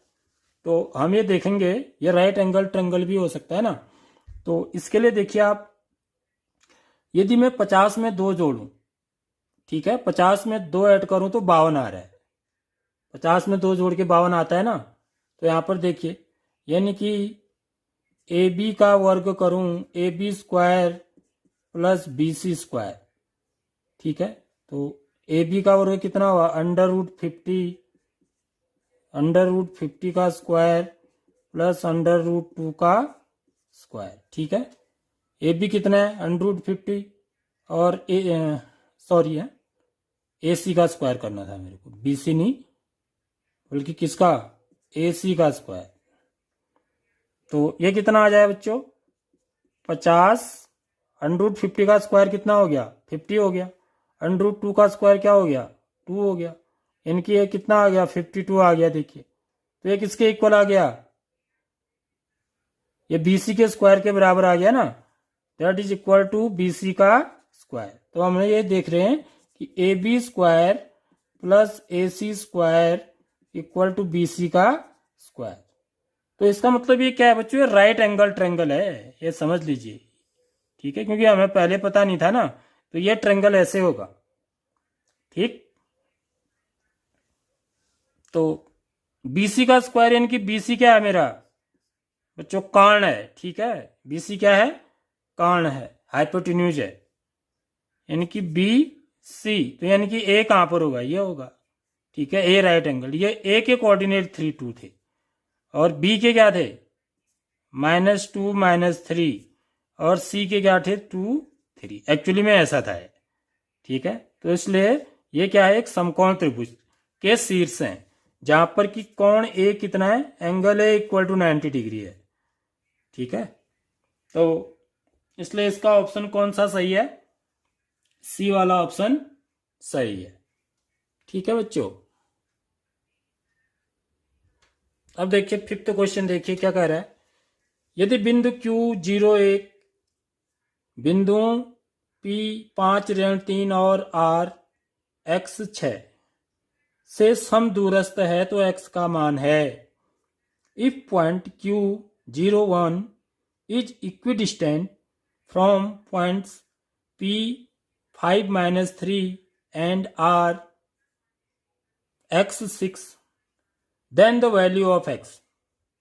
तो हम ये देखेंगे, ये राइट एंगल ट्रायंगल भी हो सकता है ना। तो इसके लिए देखिए आप, यदि मैं 50 में 2 जोड़ूं, ठीक है, 50 में 2 ऐड करूं तो 52 आ रहा है। 50 में 2 जोड़ के 52 आता है ना, तो यहाँ पर देखिए, यानी कि ए बी का वर्ग करूं, A B square plus B C square, ठीक है। तो ए बी का वर्ग कितना हुआ, अंडर रूट 50 का स्क्वायर प्लस अंडर रूट 2 का स्क्वायर, ठीक है। ए बी कितना है, अंडर रूट 50, और सॉरी है, ए सी का स्क्वायर करना था मेरे को, बी सी नहीं बल्कि किसका, ए सी का स्क्वायर। तो ये कितना आ जाए बच्चों, 50, अंडर रूट 50 का स्क्वायर कितना हो गया, 50 हो गया, अंडर रूट 2 का स्क्वायर क्या हो गया, 2 हो गया, इनकी ये कितना आ गया, 52 आ गया। देखिए तो ये किसके इक्वल आ गया, ये बीसी के स्क्वायर के बराबर आ गया ना, that is equal to B C का स्क्वायर। तो हम ये देख रहे हैं कि A B square plus A C square equal to B C का स्क्वायर। तो इसका मतलब ये क्या है बच्चों, ये राइट एंगल ट्रायंगल है, ये समझ लीजिए, ठीक है, क्योंकि हमें पहले पता नहीं था ना, तो ये ट्रायंगल ऐसे होगा, ठीक। तो बीसी का स्क्वायर यानी कि बीसी क्या है मेरा बच्चों, कर्ण है, ठीक है, बीसी क्या है, कर्ण है, हाइपोटेन्यूज है, यानी कि बी सी, तो यानी कि ए कहां पर होगा, ये होगा, ठीक है, ए राइट एंगल। ये ए के कोऑर्डिनेट 3 2 थे और बी के क्या थे, -2 -3, और सी के क्या थे, 2 3, एक्चुअली में ऐसा था, ठीक है। तो इसलिए ये क्या है, एक समकोण त्रिभुज के शीर्ष हैं, जहां पर कि कोण ए कितना है, angle A equal to 90 degree है, ठीक है। तो इसलिए इसका ऑप्शन कौन सा सही है, सी वाला ऑप्शन सही है, ठीक है बच्चों। अब देखिए 5th क्वेश्चन, देखिए क्या कह रहा है, यदि बिंदु Q01, बिंदुओं P 5 ऋण 3 और R X 6 से समदूरस्थ है तो X का मान है। If point Q01 is equidistant from points P 5 - 3 and R X 6, then the value of X,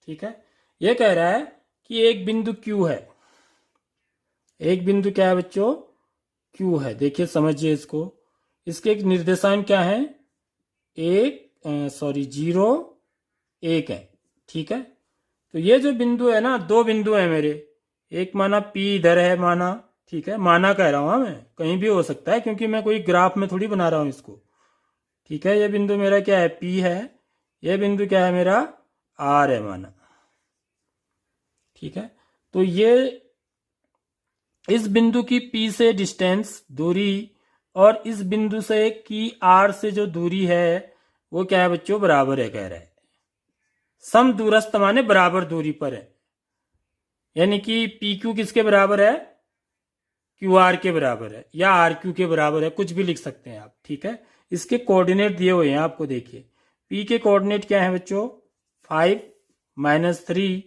ठीक है। ये कह रहा है कि एक बिंदु Q है, एक बिंदु क्या है बच्चों, Q है। देखिए समझिए इसको, इसके एक निर्देशांक क्या है, 0 1 है, ठीक है। तो ये जो बिंदु है ना, दो बिंदु है मेरे, एक माना P इधर है माना, ठीक है, माना कह रहा हूं मैं, कहीं भी हो सकता है क्योंकि मैं कोई ग्राफ में थोड़ी बना रहा हूं इसको, ठीक है। ये बिंदु मेरा क्या है, P है, ये बिंदु क्या है मेरा, R है माना, ठीक है। तो ये इस बिंदु की P से डिस्टेंस दूरी और इस बिंदु से की R से जो दूरी है वो क्या है बच्चों, बराबर है, कह रहा है। समदूरस्थ माने बराबर दूरी पर है, यानी कि PQ किसके बराबर है, QR के बराबर है, या RQ के बराबर है, कुछ भी लिख सकते हैं आप, ठीक है। इसके कोऑर्डिनेट दिए हुए हैं आपको, देखिए P के कोऑर्डिनेट क्या है बच्चों, 5 - 3,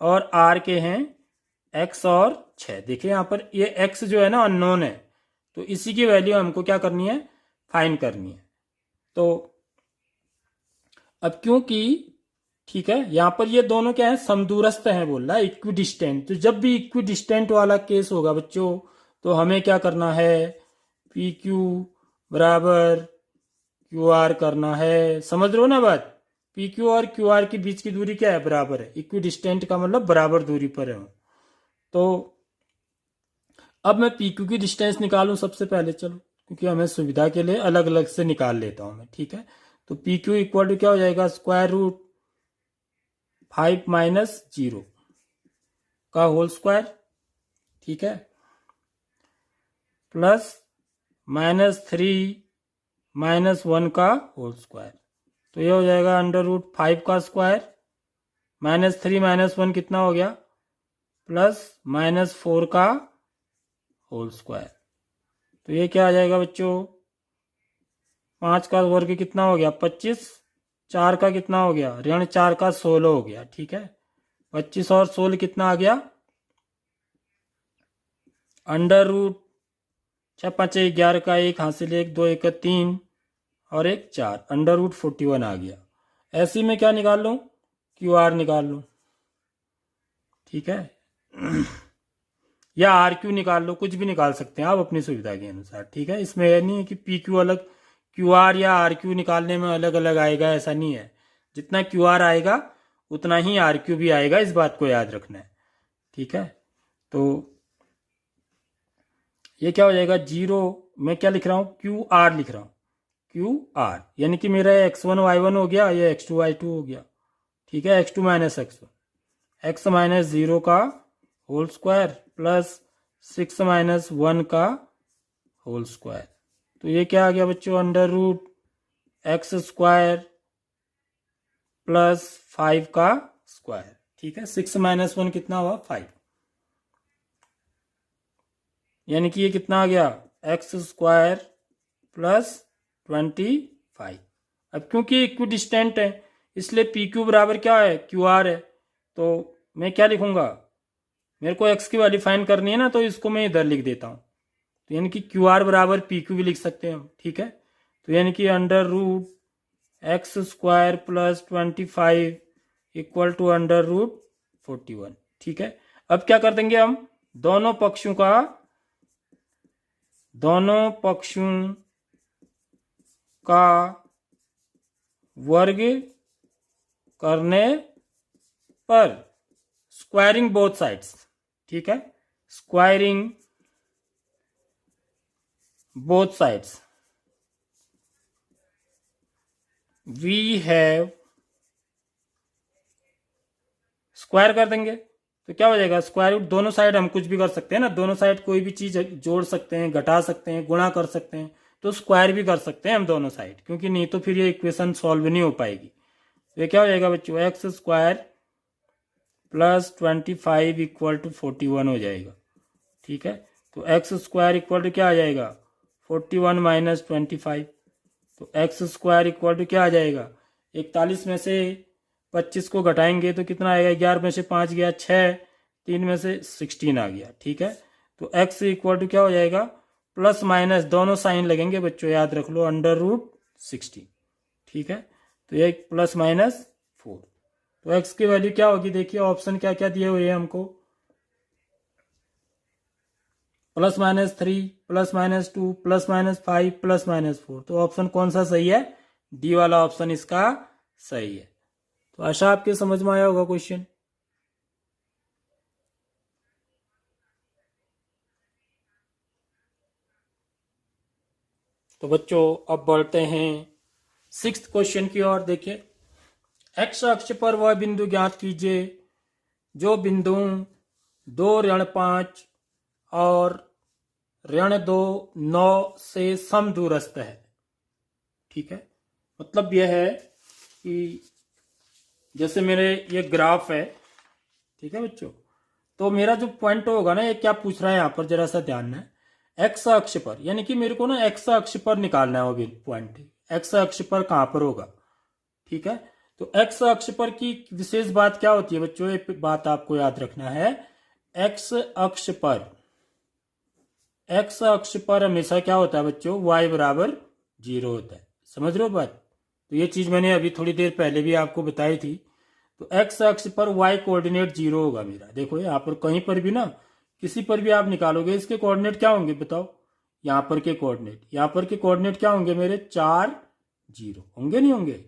और R के हैं X और 6। देखिए यहाँ पर ये X जो है ना अननोन है, तो इसी की वैल्यू हमको क्या करनी है, फाइंड करनी है। तो अब क्योंकि ठीक है, यहां पर ये दोनों क्या है, समदूरस्थ हैं बोल रहा है, इक्विडिस्टेंट। तो जब भी इक्विडिस्टेंट वाला केस होगा बच्चों, तो हमें क्या करना है, पी क्यू बराबर क्यू आर करना है, समझ रहे हो ना बात। पी क्यू और क्यू आर के बीच की दूरी क्या है, बराबर है। इक्विडिस्टेंट का मतलब बराबर दूरी पर है। तो अब मैं पी क्यू की डिस्टेंस निकालूं सबसे पहले, चलो, क्योंकि हमें सुविधा के लिए अलग अलग से निकाल लेता हूं मैं, ठीक है। तो पी क्यू इक्वल टू क्या हो जाएगा, √5 - 0 का होल स्क्वायर, ठीक है, प्लस -3 - 1 का होल स्क्वायर। तो ये हो जाएगा √5 का स्क्वायर, -3 - 1 कितना हो गया, प्लस -4 का होल स्क्वायर। तो ये क्या आ जाएगा बच्चों, 5 का वर्ग कितना हो गया, 25, 4 का कितना हो गया, ऋण 4 का 16 हो गया, ठीक है। 25 और 16 कितना आ गया, √6×5=11 का 1 हासिल 1 2 1 3 और 1 4, √41 आ गया। ऐसे में क्या निकाल लूं, क्यू आर निकाल लो, ठीक है, या आर क्यू निकाल लो, कुछ भी निकाल सकते हैं आप अपनी सुविधा के अनुसार, ठीक है। इसमें यह नहीं है कि पी क्यू अलग, क्यू आर या आर क्यू निकालने में अलग अलग आएगा, ऐसा नहीं है। जितना क्यू आर आएगा उतना ही आर क्यू भी आएगा, इस बात को याद रखना है, ठीक है। तो ये क्या हो जाएगा, 0, मैं क्या लिख रहा हूं, क्यू आर लिख रहा हूं, क्यू आर, यानी कि मेरा x1 y1 हो गया, ये x2 y2 हो गया, ठीक है, x2 minus x1, x minus 0 का होल स्क्वायर प्लस 6 माइनस 1 का होल स्क्वायर। तो ये क्या आ गया बच्चों, under root x square plus 5 का स्क्वायर, ठीक है। 6 माइनस 1 कितना हुआ, 5, यानी कि ये कितना आ गया, एक्स स्क्वायर प्लस 25। अब क्योंकि इक्वी डिस्टेंट है इसलिए पी क्यू बराबर क्या है, क्यू आर है। तो मैं क्या लिखूंगा, मेरे को एक्स की वैल्यू फाइंड करनी है ना, तो इसको मैं इधर लिख देता हूं। तो यानी कि क्यू आर बराबर पी क्यू भी लिख सकते हैं हम, ठीक है। तो यानी कि under root x square plus 25 equal to under root 41, ठीक है। अब क्या कर देंगे हम, दोनों पक्षों का वर्ग करने पर स्क्वायरिंग बोथ साइड्स, ठीक है, squaring both sides we have, square कर देंगे तो क्या हो जाएगा, स्क्वायर रूट, दोनों साइड हम कुछ भी कर सकते हैं ना, दोनों साइड कोई भी चीज जोड़ सकते हैं, घटा सकते हैं, गुणा कर सकते हैं, तो स्क्वायर भी कर सकते हैं हम दोनों साइड, क्योंकि नहीं तो फिर ये इक्वेशन सॉल्व नहीं हो पाएगी। तो ये क्या हो जाएगा बच्चों, x square plus 25 equal to 41 हो जाएगा, ठीक है। तो एक्स स्क्वायर इक्वल टू क्या आ जाएगा, 41 माइनस 25, तो एक्स स्क्वायर इक्वल टू क्या आ जाएगा, 41 में से 25 को घटाएंगे तो कितना आएगा, 11 में से 5 गया 6, 3 में से 16 आ गया, ठीक है। तो x इक्वल टू क्या हो जाएगा, प्लस माइनस दोनों साइन लगेंगे बच्चों, याद रख लो, अंडर रूट 16, ठीक है। तो ये प्लस माइनस 4, तो x की वैल्यू क्या होगी, देखिए ऑप्शन क्या क्या दिए हुए हैं हमको, plus minus 3, plus minus 2, plus minus 5, plus minus 4। तो ऑप्शन कौन सा सही है, डी वाला ऑप्शन इसका सही है। तो आशा आपके समझ में आया होगा क्वेश्चन। तो बच्चों अब बढ़ते हैं 6th क्वेश्चन की ओर। देखिए, एक्स अक्ष पर वह बिंदु ज्ञात कीजिए जो बिंदु 2-5 और -2 9 से समदूरस्थ है, ठीक है। मतलब यह है कि जैसे मेरे ये ग्राफ है, ठीक है बच्चों, तो मेरा जो पॉइंट होगा ना, ये क्या पूछ रहा है यहाँ पर, जरा सा ध्यान है, एक्स अक्ष पर, यानी कि मेरे को ना एक्स अक्ष पर निकालना है वो भी पॉइंट, एक्स अक्ष पर कहां पर होगा, ठीक है। तो एक्स अक्ष पर की विशेष बात क्या होती है बच्चों, ये बात आपको याद रखना है, एक्स अक्ष पर हमेशा क्या होता है बच्चों, y बराबर 0 होता है, समझ रहे हो बात। तो ये चीज मैंने अभी थोड़ी देर पहले भी आपको बताई थी। तो एक्स अक्ष पर y कोऑर्डिनेट 0 होगा मेरा। देखो यहाँ पर कहीं पर भी ना, किसी पर भी आप निकालोगे, इसके कोऑर्डिनेट क्या होंगे बताओ, यहाँ पर के कोऑर्डिनेट क्या होंगे मेरे, 4 0 होंगे, नहीं होंगे,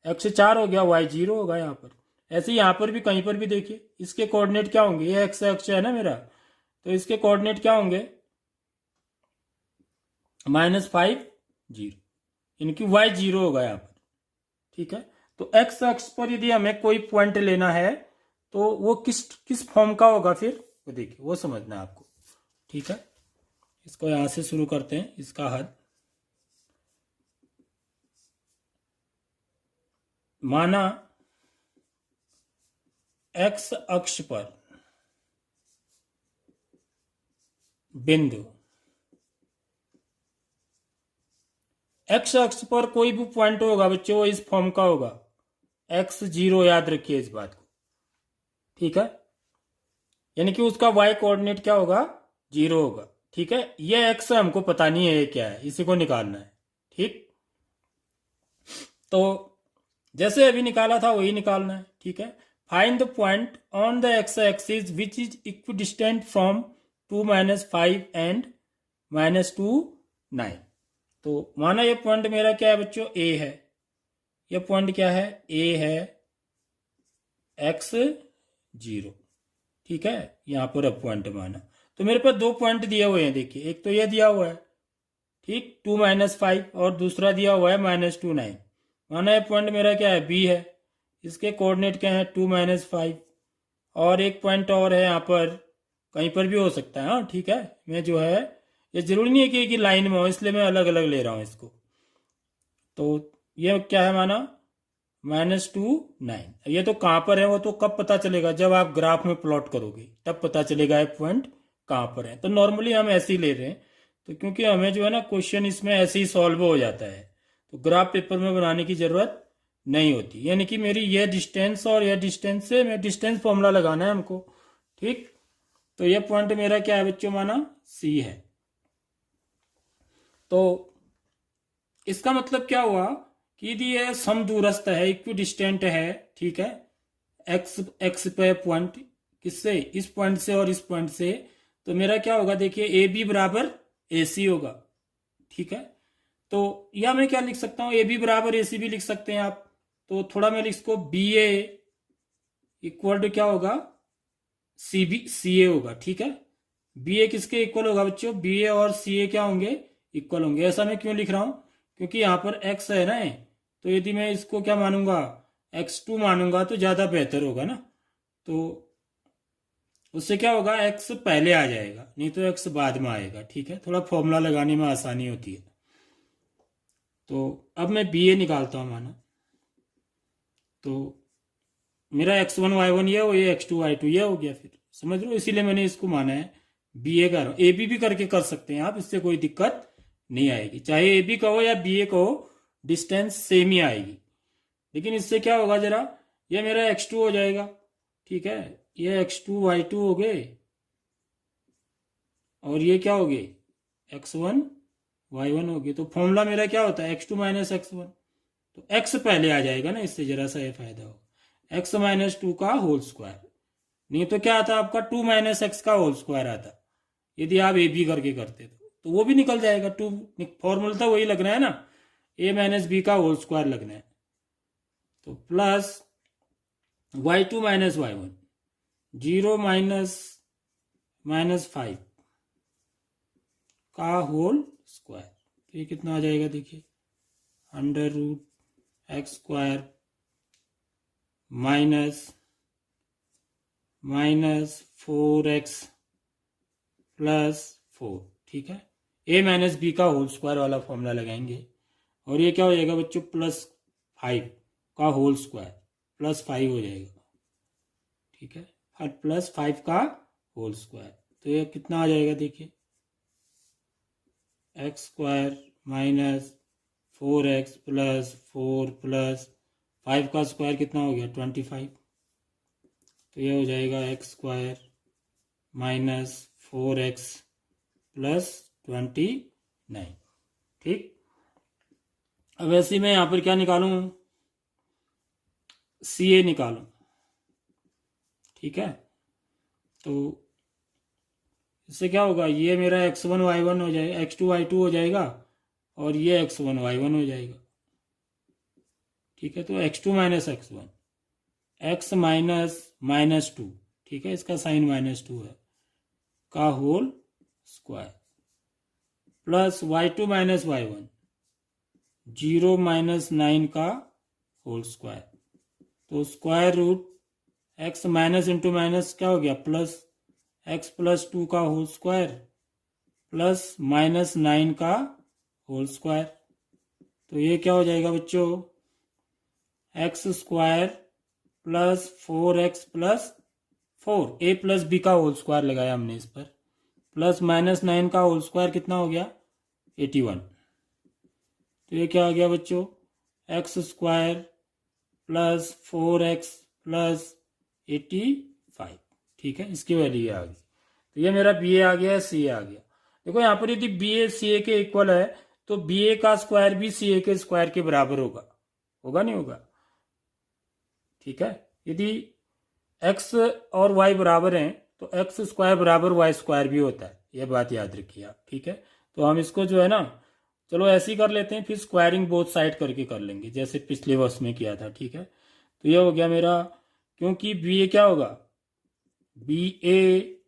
एक्स 4 हो गया, y 0 होगा यहाँ पर। ऐसे यहाँ पर भी कहीं पर भी देखिए, इसके कोऑर्डिनेट क्या होंगे, ये एक्स अक्ष है ना मेरा, तो इसके कोऑर्डिनेट क्या होंगे, -5 0, इनकी y 0 होगा यहाँ पर, ठीक है। तो x अक्ष पर यदि हमें कोई पॉइंट लेना है तो वो किस फॉर्म का होगा फिर, वो देखिए, वो समझना है आपको, ठीक है। इसको यहां से शुरू करते हैं, इसका हद, माना x अक्ष पर बिंदु, x अक्ष पर कोई भी पॉइंट होगा बच्चों, वो इस फॉर्म का होगा, x 0, याद रखिए इस बात को, ठीक है। यानी कि उसका y कोऑर्डिनेट क्या होगा, 0 होगा, ठीक है। ये x हमको पता नहीं है ये क्या है, इसी को निकालना है, ठीक। तो जैसे अभी निकाला था वही निकालना है, ठीक है। Find the point on the x axis which is equidistant from 2-5 and -2 9। तो माना ये पॉइंट मेरा क्या है बच्चों, ए है। ये पॉइंट क्या है, ए है x0, ठीक है। यहां पर अब पॉइंट माना, तो मेरे पास दो पॉइंट दिए हुए हैं, देखिए एक तो ये दिया हुआ है, ठीक, 2-5, और दूसरा दिया हुआ है -2 9। माना ये पॉइंट मेरा क्या है, बी है। इसके कोऑर्डिनेट क्या है, 2-5। और एक पॉइंट और है यहाँ पर, कहीं पर भी हो सकता है, हाँ ठीक है। मैं जो है, ये जरूरी नहीं है कि एक ही लाइन में हो, इसलिए मैं अलग अलग ले रहा हूँ इसको। तो ये क्या है माना, -2 9। ये तो कहाँ पर है वो तो कब पता चलेगा, जब आप ग्राफ में प्लॉट करोगे तब पता चलेगा ये पॉइंट कहाँ पर है। तो नॉर्मली हम ऐसे ही ले रहे हैं, तो क्योंकि हमें जो है ना क्वेश्चन इसमें ऐसे ही सॉल्व हो जाता है, तो ग्राफ पेपर में बनाने की जरूरत नहीं होती। यानी कि मेरी ये डिस्टेंस और यह डिस्टेंस से मैं डिस्टेंस फॉर्मूला लगाना है हमको, ठीक। तो ये पॉइंट मेरा क्या है बच्चों, माना सी है। तो इसका मतलब क्या हुआ कि यदि ये समदूरस्थ है, इक्विडिस्टेंट है, ठीक है, एक्स पे पॉइंट, किससे, इस पॉइंट से और इस पॉइंट से, तो मेरा क्या होगा, देखिए ए बी बराबर ए सी होगा, ठीक है। तो या मैं क्या लिख सकता हूं, ए बी बराबर ए सी भी लिख सकते हैं आप। तो थोड़ा मैं इसको बी ए इक्वल टू क्या होगा, सी बी सी ए होगा, ठीक है। बी ए किसके इक्वल होगा बच्चों, बी ए और सी ए क्या होंगे, इक्वल होंगे। ऐसा मैं क्यों लिख रहा हूं, क्योंकि यहां पर x है ना, तो यदि मैं इसको क्या मानूंगा, x2 मानूंगा तो ज्यादा बेहतर होगा ना। तो उससे क्या होगा, x पहले आ जाएगा, नहीं तो x बाद में आएगा, ठीक है। थोड़ा फॉर्मूला लगाने में आसानी होती है। तो अब मैं बी ए निकालता हूं माना, तो मेरा x1 y1 ये हो, ये x2 y2 ये हो गया, फिर समझ लो, इसीलिए मैंने इसको माना है बी ए कर, ए बी भी करके कर सकते हैं आप, इससे कोई दिक्कत नहीं आएगी। चाहे ए बी कहो या बी ए कहो, डिस्टेंस सेम ही आएगी। लेकिन इससे क्या होगा जरा, ये मेरा x2 हो जाएगा, ठीक है, ये x2 y2 हो गए, और ये क्या हो गए, x1 y1 हो गए। तो फॉर्मूला मेरा क्या होता है, x2 - x1, तो x पहले आ जाएगा ना, इससे जरा सा ये फायदा होगा, x -2 का होल स्क्वायर। नहीं तो क्या आता आपका, 2 - x का होल स्क्वायर आता, यदि आप ए बी करके करते तो वो भी निकल जाएगा। 2 फॉर्मूला तो वही लगना है ना, a - b का होल स्क्वायर लगना है। तो प्लस y2 - y1, 0 - -5 का होल स्क्वायर, तो ये कितना आ जाएगा, देखिए √x² -4x + 4, ठीक है। a - b का होल स्क्वायर वाला फॉर्मूला लगाएंगे, और ये क्या हो जाएगा बच्चों, +5 का होल स्क्वायर, +5 हो जाएगा, ठीक है, और +5 का होल स्क्वायर। तो ये कितना आ जाएगा, देखिए x² - 4x + 4 + 5 का स्क्वायर कितना हो गया, 25। तो ये हो जाएगा x² - 4x + 29, ठीक। अब ऐसे मैं यहां पर क्या निकालूं, सी ए निकालूं, ठीक है। तो इससे क्या होगा, ये मेरा x1 y1 हो जाएगा, x2 y2 हो जाएगा, और ये x1 y1 हो जाएगा, ठीक है। तो x2 - x1, x -2, ठीक है, इसका साइन -2 है, का whole square, plus y2 - y1, 0 - 9 का होल स्क्वायर। तो square root x minus into minus क्या हो गया, प्लस x + 2 का होल स्क्वायर प्लस -9 का होल स्क्वायर। तो ये क्या हो जाएगा बच्चों, x² + 4x + 4, a + b का होल स्क्वायर लगाया हमने इस पर, प्लस -9 का होल स्क्वायर कितना हो गया, 81। तो ये क्या आ गया बच्चों, x² + 4x + 85, ठीक है, इसकी वैल्यू आ गई। तो ये मेरा बी ए आ गया, सी ए आ गया। देखो यहाँ पर यदि बी ए सी ए के इक्वल है, तो बी ए का स्क्वायर भी सी ए के स्क्वायर के बराबर होगा, होगा नहीं होगा। ठीक है। यदि x और y बराबर हैं तो एक्स स्क्वायर बराबर वाई स्क्वायर भी होता है, यह बात याद रखिए आप, ठीक है। तो हम इसको जो है ना, चलो ऐसे ही कर लेते हैं, फिर स्क्वायरिंग बोथ साइड करके कर लेंगे जैसे पिछले वर्ष में किया था, ठीक है। तो यह हो गया मेरा, क्योंकि बी ए क्या होगा, बी ए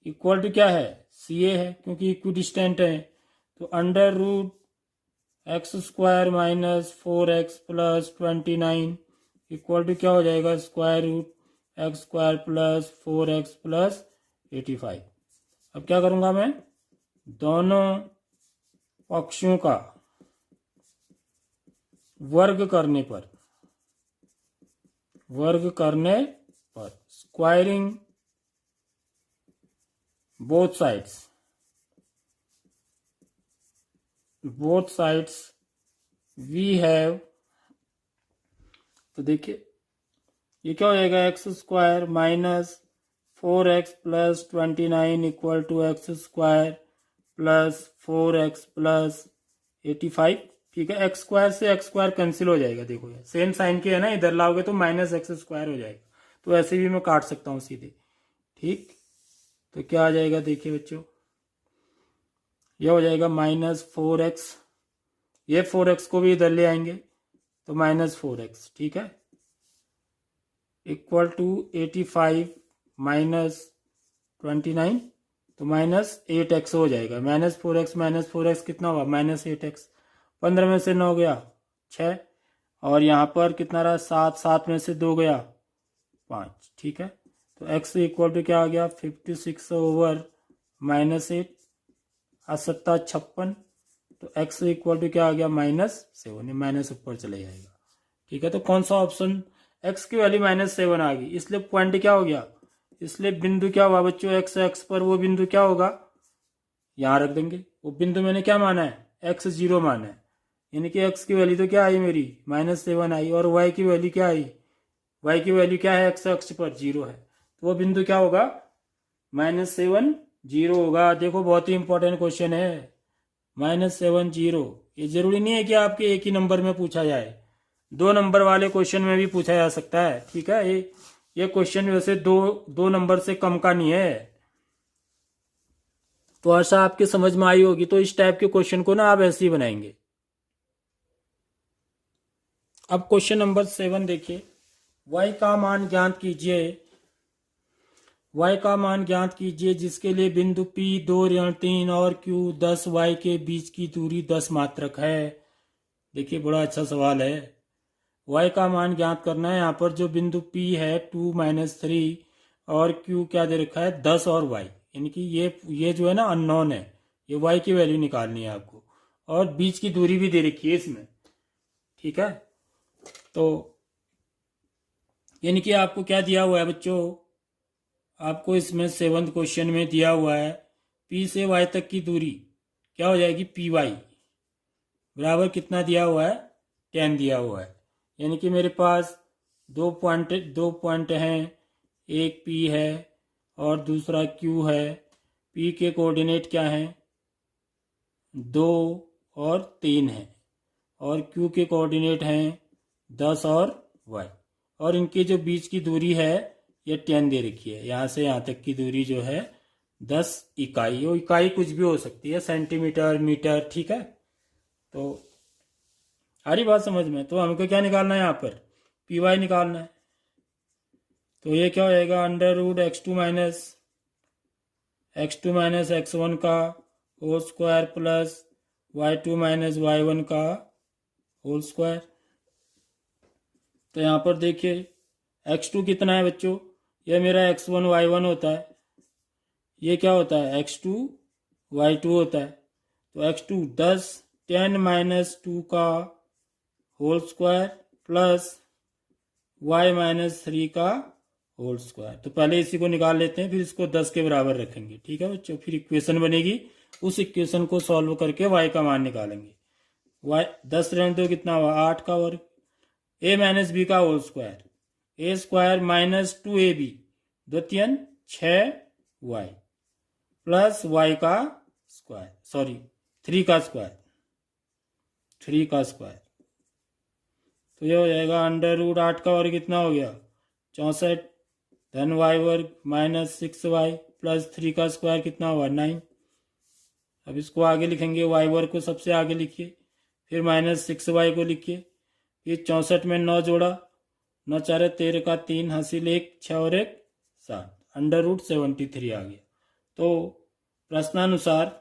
इक्वल टू क्या है, सी ए है, क्योंकि इक्विडिस्टेंट है। तो under root x square minus 4x plus 29 equal to क्या हो जाएगा, square root x square plus 4x plus 85। अब क्या करूंगा मैं, दोनों पक्षों का वर्ग करने पर squaring both sides we have, तो देखिए ये क्या हो जाएगा, x square minus 4x plus 29 equal to x square plus 4x plus 85, ठीक है। एक्स स्क्वायर से एक्स स्क्वायर कैंसिल हो जाएगा, देखो ये सेम साइन के है ना, इधर लाओगे तो माइनस एक्स स्क्वायर हो जाएगा, तो ऐसे भी मैं काट सकता हूँ सीधे, ठीक। तो क्या आ जाएगा, देखिए बच्चों, यह हो जाएगा माइनस 4x, ये 4x को भी इधर ले आएंगे तो माइनस 4x, ठीक है, इक्वल टू 85 माइनस 29, तो माइनस 8x हो जाएगा। माइनस 4x कितना हुआ, माइनस 8x। 15 में से 9 गया 6, और यहाँ पर कितना रहा 7, 7 में से 2 गया 5, ठीक है। तो x इक्वल टू क्या आ गया, 56 ओवर माइनस 8, 7 56, तो x इक्वल टू क्या आ गया, -7, माइनस ऊपर चले जाएगा, ठीक है। तो कौन सा ऑप्शन, x की वैल्यू -7 आ गई, इसलिए पॉइंट क्या हो गया, इसलिए बिंदु क्या हुआ बच्चों, x पर वो बिंदु क्या होगा, यहां रख देंगे। वो बिंदु मैंने क्या माना है, x0 माना है, यानी कि x की वैल्यू तो क्या आई मेरी, -7 आई, और y की वैल्यू क्या आई, y की वैल्यू क्या है, x अक्ष पर 0 है, तो वो बिंदु क्या होगा, -7 0 होगा। देखो बहुत ही इंपॉर्टेंट क्वेश्चन है, -7 0। ये जरूरी नहीं है कि आपके एक ही नंबर में पूछा जाए, 2 नंबर वाले क्वेश्चन में भी पूछा जा सकता है, ठीक है। ये क्वेश्चन वैसे दो नंबर से कम का नहीं है। तो आशा आपके समझ में आई होगी। तो इस टाइप के क्वेश्चन को ना आप ऐसे ही बनाएंगे। अब क्वेश्चन नंबर 7 देखिए, y का मान ज्ञात कीजिए, y का मान ज्ञात कीजिए जिसके लिए बिंदु P 2 ऋण 3 और Q 10 y के बीच की दूरी 10 मात्रक है। देखिए बड़ा अच्छा सवाल है। y का मान ज्ञात करना है। यहाँ पर जो बिंदु P है 2 - 3 और Q क्या दे रखा है 10 और y, यानी कि ये जो है ना अननोन है, ये y की वैल्यू निकालनी है आपको, और बीच की दूरी भी दे रखी है इसमें, ठीक है। तो यानी कि आपको क्या दिया हुआ है बच्चों, आपको इसमें 7th क्वेश्चन में दिया हुआ है P से y तक की दूरी क्या हो जाएगी, पी वाई बराबर कितना दिया हुआ है, 10 दिया हुआ है। यानी कि मेरे पास दो पॉइंट हैं, एक P है और दूसरा Q है। P के कोऑर्डिनेट क्या हैं, 2 और 3 हैं, और Q के कोऑर्डिनेट हैं 10 और y, और इनके जो बीच की दूरी है ये 10 दे रखी है। यहाँ से यहाँ तक की दूरी जो है 10 इकाई, वो इकाई कुछ भी हो सकती है, सेंटीमीटर, मीटर, ठीक है। तो आ रही बात समझ में। तो हमको क्या निकालना है, यहाँ पर पी वाई निकालना है। तो ये क्या हो जाएगा, under root x2 minus x1 का whole square plus y2 minus y1 का होल स्क्वायर। तो यहाँ पर देखिए x2 कितना है बच्चों, यह मेरा x1 y1 होता है, ये क्या होता है x2 y2 होता है। तो x2 10 माइनस 2 का whole square plus y minus 3 का होल स्क्वायर। तो पहले इसी को निकाल लेते हैं, फिर इसको 10 के बराबर रखेंगे, ठीक है बच्चों। फिर इक्वेशन बनेगी, उस इक्वेशन को सॉल्व करके y का मान निकालेंगे। y 10 रहने दो, कितना हुआ 8 का वर्ग, a माइनस बी का whole square, a square minus 2ab 2 6y plus y का स्क्वायर, सॉरी 3 का स्क्वायर, 3 का स्क्वायर। तो ये हो जाएगा √8 का वर्ग कितना हो गया 64, धन y वर्ग माइनस 6y प्लस 3 का स्क्वायर कितना हुआ 9। अब इसको आगे लिखेंगे, y वर्ग को सबसे आगे लिखिए, फिर माइनस 6y को लिखिए, फिर 64 में 9 जोड़ा, 9 4 13 का 3 हासिल 1 6 और 1 7, √73 आ गया। तो प्रश्नानुसार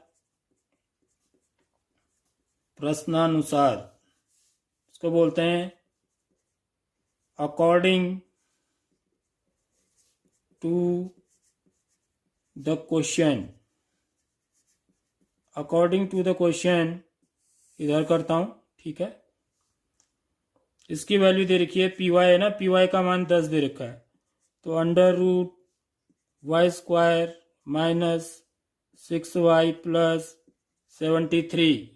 इसको बोलते हैं according to the question. According to the question इधर करता हूं, ठीक है। इसकी वैल्यू दे रखी है py है ना, py का मान 10 दे रखा है, तो √y² minus 6y plus 73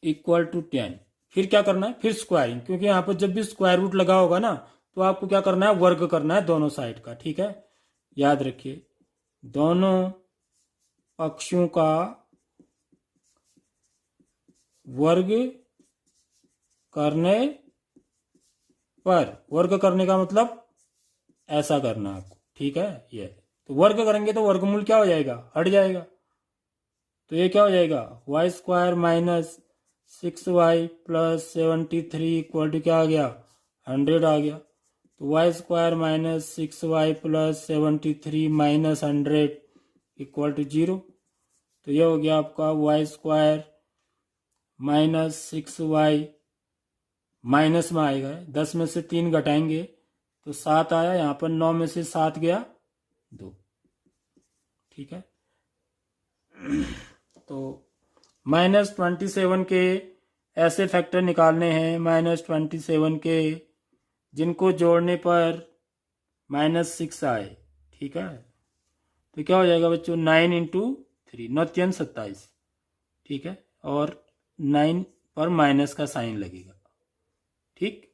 equal to 10। फिर क्या करना है, फिर स्क्वायरिंग, क्योंकि यहाँ पर जब भी स्क्वायर रूट लगा होगा ना तो आपको क्या करना है, वर्ग करना है दोनों साइड का, ठीक है। याद रखिए दोनों पक्षों का वर्ग करने पर, वर्ग करने का मतलब ऐसा करना आपको, ठीक है। ये तो वर्ग करेंगे तो वर्गमूल क्या हो जाएगा, हट जाएगा, तो ये क्या हो जाएगा y² minus 6y plus 73 equal to क्या आ गया 100 आ गया। तो y² minus 6y plus 73 minus 100 equal to 0। तो ये हो गया आपका y² माइनस 6y, माइनस में आएगा, 10 में से 3 घटाएंगे तो 7 आया, यहाँ पर 9 में से 7 गया 2, ठीक है। तो -27 के ऐसे फैक्टर निकालने हैं, -27 के जिनको जोड़ने पर -6 आए, ठीक है। तो क्या हो जाएगा बच्चों 9 × 3 9 3 27, ठीक है, और 9 पर माइनस का साइन लगेगा, ठीक।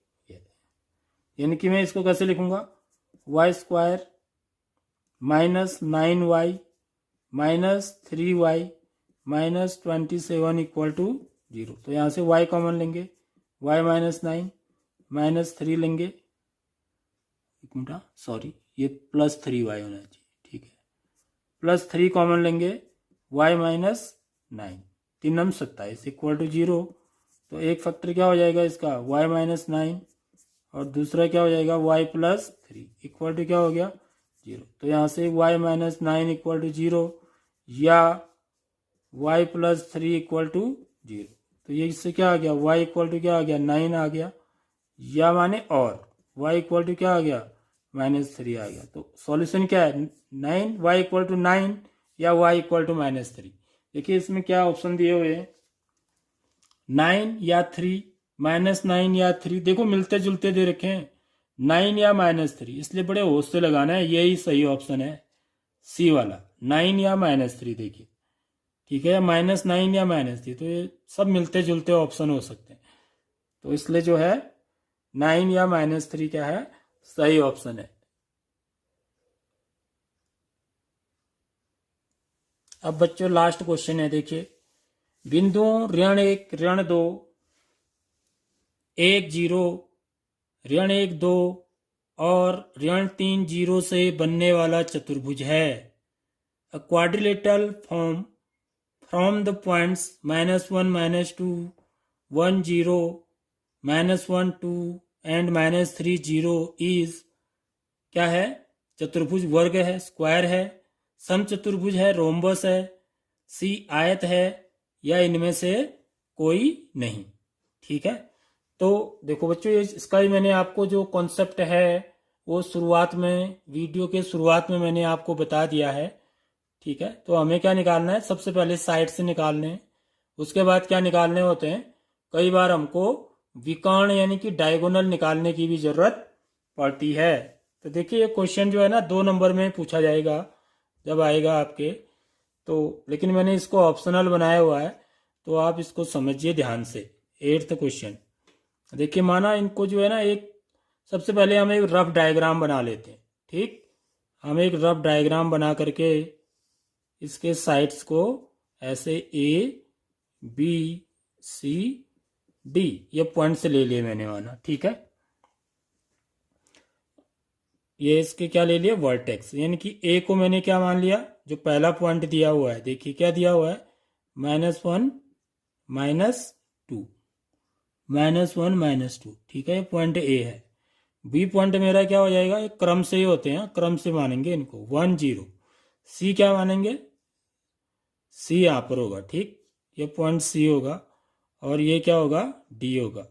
यानी कि मैं इसको कैसे लिखूंगा, y² minus 9y minus 3y minus 27 equal to 0। तो यहाँ से y कॉमन लेंगे, y माइनस 9 माइनस 3 लेंगे, एक मिनट सॉरी ये प्लस 3y होना चाहिए, ठीक है, प्लस 3 कॉमन लेंगे, y माइनस 9 3 27 इक्वल टू 0। तो एक फैक्टर क्या हो जाएगा इसका y माइनस 9 और दूसरा क्या हो जाएगा y प्लस 3 इक्वल टू क्या हो गया 0। तो यहाँ से y माइनस 9 इक्वल टू 0 या y प्लस 3 इक्वल टू 0। तो ये इससे क्या आ गया y इक्वल टू क्या आ गया 9 आ गया, या माने और y इक्वल टू क्या आ गया -3 आ गया। तो सॉल्यूशन क्या है 9 y इक्वल टू 9 या y इक्वल टू -3। देखिए इसमें क्या ऑप्शन दिए हुए हैं 9 या 3, -9 या 3, देखो मिलते जुलते दे रखे हैं 9 या -3, इसलिए बड़े होश से लगाना है, यही सही ऑप्शन है सी वाला 9 या -3। देखिए ठीक है, -9 या -3, तो ये सब मिलते जुलते ऑप्शन हो सकते हैं, तो इसलिए जो है 9 या -3 क्या है सही ऑप्शन है। अब बच्चों लास्ट क्वेश्चन है, देखिए बिंदुओं ऋण 1 ऋण 2 1 0 ऋण 1 2 और ऋण 3 0 से बनने वाला चतुर्भुज है। अ quadrilateral form from the points -1 -2 1 0 -1 2 and -3 0 is क्या है चतुर्भुज, वर्ग है, स्क्वायर है, समचतुर्भुज है, रोम्बस है, सी आयत है, या इनमें से कोई नहीं। ठीक है, तो देखो बच्चों इसका ही मैंने आपको जो कॉन्सेप्ट है वो शुरुआत में वीडियो के शुरुआत में मैंने आपको बता दिया है। ठीक है, तो हमें क्या निकालना है, सबसे पहले साइड से निकालने हैं, उसके बाद क्या निकालने होते हैं, कई बार हमको विकर्ण यानी कि डायगोनल निकालने की भी जरूरत पड़ती है। तो देखिए ये क्वेश्चन जो है ना 2 नंबर में पूछा जाएगा जब आएगा आपके, तो लेकिन मैंने इसको ऑप्शनल बनाया हुआ है, तो आप इसको समझिए ध्यान से। 8th क्वेश्चन देखिए, माना इनको जो है ना एक सबसे पहले हम एक रफ डायग्राम बना लेते हैं। ठीक, हम एक रफ डायग्राम बना करके इसके साइड्स को ऐसे A B C डी, ये पॉइंट से ले लिए मैंने माना, ठीक है। ये इसके क्या ले लिए, वर्टेक्स, यानी कि ए को मैंने क्या मान लिया, जो पहला पॉइंट दिया हुआ है, देखिए क्या दिया हुआ है, -1 -2, -1 -2, ठीक है, ये पॉइंट ए है। बी पॉइंट मेरा क्या हो जाएगा, एक क्रम से ही होते हैं, क्रम से मानेंगे इनको, 1 0। सी क्या मानेंगे, सी यहाँ पर होगा, ठीक, ये पॉइंट सी होगा, और ये क्या होगा, डी होगा।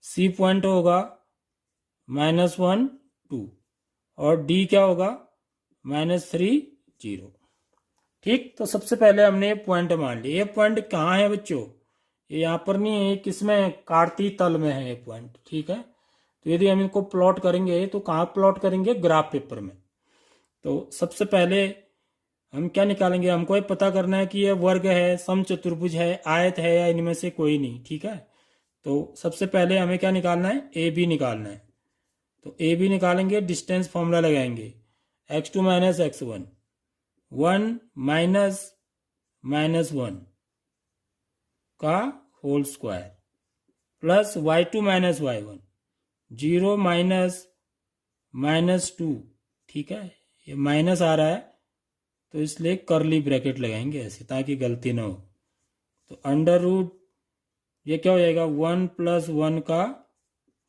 सी पॉइंट होगा -1 2, और डी क्या होगा, -3 0, ठीक। तो सबसे पहले हमने ये पॉइंट मान लिया। ये पॉइंट कहाँ है बच्चों, ये यहाँ पर नहीं है, किसमें, कार्तीय तल में है ये पॉइंट, ठीक है। तो यदि हम इनको प्लॉट करेंगे तो कहाँ प्लॉट करेंगे, ग्राफ पेपर में। तो सबसे पहले हम क्या निकालेंगे, हमको ये पता करना है कि ये वर्ग है, समचतुर्भुज है, आयत है, या इनमें से कोई नहीं, ठीक है। तो सबसे पहले हमें क्या निकालना है, ए बी निकालना है। तो ए बी निकालेंगे, डिस्टेंस फॉर्मूला लगाएंगे, x2 - x1, 1 -1 का whole square, plus y2 - y1, 0 -2, ठीक है। ये माइनस आ रहा है तो इसलिए करली ब्रैकेट लगाएंगे ऐसे, ताकि गलती ना हो। तो अंडर रूट, ये क्या हो जाएगा, 1 + 1 का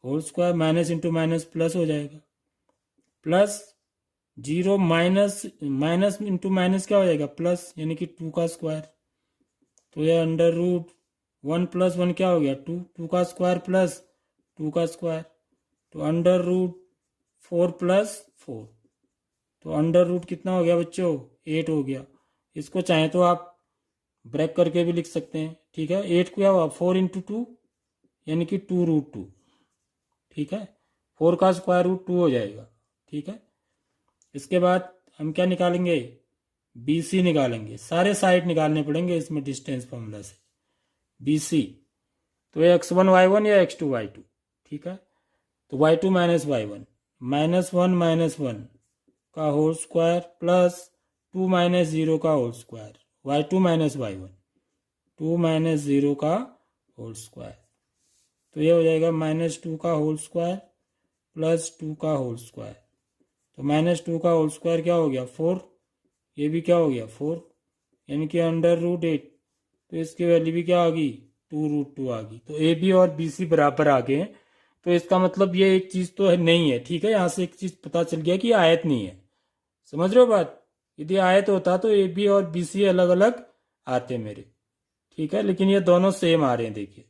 whole square, minus into minus plus हो जाएगा, प्लस 0 माइनस इंटू माइनस क्या हो जाएगा, प्लस, यानी कि 2 का स्क्वायर। तो ये अंडर रूट 1 + 1 क्या हो गया, 2, 2 का स्क्वायर प्लस 2 का स्क्वायर, तो अंडर रूट 4 + 4, तो अंडर रूट कितना हो गया बच्चों, 8 हो गया। इसको चाहे तो आप ब्रेक करके भी लिख सकते हैं, ठीक है। 8 क्या हुआ, 4 × 2, यानी कि 2√2, ठीक है। 4 का स्क्वायर रूट 2 हो जाएगा, ठीक है। इसके बाद हम क्या निकालेंगे, बी सी निकालेंगे, सारे साइड निकालने पड़ेंगे इसमें डिस्टेंस फॉर्मूला से, बी सी। तो ये x1 y1 या x2 y2, ठीक है। तो y2 - y1, -1 -1 का होल स्क्वायर, प्लस 2 - 0 का होल स्क्वायर, y2 - y1, 2 - 0 का होल स्क्वायर। तो ये हो जाएगा -2 का होल स्क्वायर प्लस 2 का होल स्क्वायर। तो -2 का होल स्क्वायर क्या हो गया, 4, ये भी क्या हो गया, 4, यानी कि अंडर रूट 8। तो इसकी वैल्यू भी क्या आ गई, 2√2 आ गई। तो ए बी और बी सी बराबर आ गए। तो इसका मतलब ये एक चीज तो है नहीं है, ठीक है। यहाँ से एक चीज पता चल गया कि आयत नहीं है, समझ रहे हो बात। यदि आयत होता तो ए बी और बी सी अलग अलग आते मेरे, ठीक है, लेकिन ये दोनों सेम आ रहे हैं, देखिए।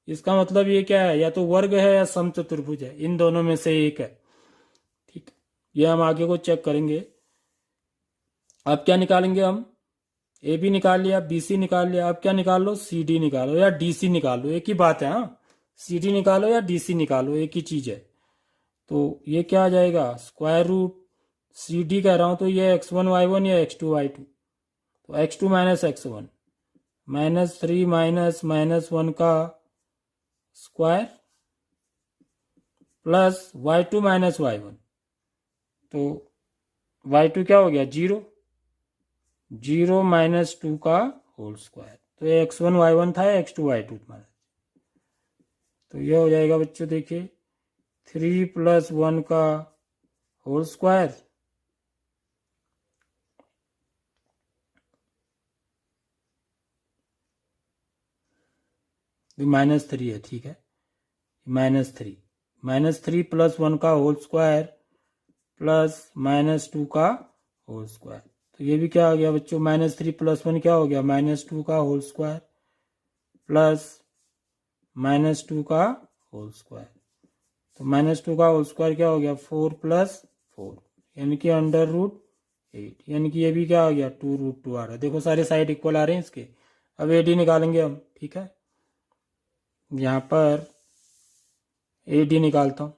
इसका मतलब ये क्या है, या तो वर्ग है या समचतुर्भुज है, इन दोनों में से एक है, ठीक है। ये हम आगे को चेक करेंगे। अब क्या निकालेंगे हम, ए बी निकाल लिया, बी सी निकाल लिया, अब क्या निकाल लो, सी डी निकालो या डी सी निकाल लो, एक ही बात है। हाँ, सी डी निकालो या डी सी निकालो, एक ही चीज है। तो ये क्या आ जाएगा, स्क्वायर रूट सी डी कह रहा हूं, तो ये x1 y1 या x2 y2, तो x2 - x1, -3 -1 का स्क्वायर, प्लस y2 - y1, तो y2 क्या हो गया, 0, 0 -2 का होल स्क्वायर। तो ये x1 y1 था, x2 y2 था। तो ये हो जाएगा बच्चों, देखिए 3 + 1 का होल स्क्वायर, -3 है, ठीक है, -3 + 1 का होल स्क्वायर, प्लस -2 का होल स्क्वायर। तो ये भी क्या आ गया बच्चों, -3 + 1 क्या हो गया, -2 का होल स्क्वायर, प्लस -2 का होल स्क्वायर। तो -2 का होल स्क्वायर क्या हो गया, 4 + 4, यानी कि अंडर रूट 8, यानी कि ये भी क्या आ गया, 2√2 आ रहा है। देखो सारे साइड इक्वल आ रहे हैं इसके। अब ए डी निकालेंगे हम, ठीक है। यहाँ पर ए डी निकालता हूँ,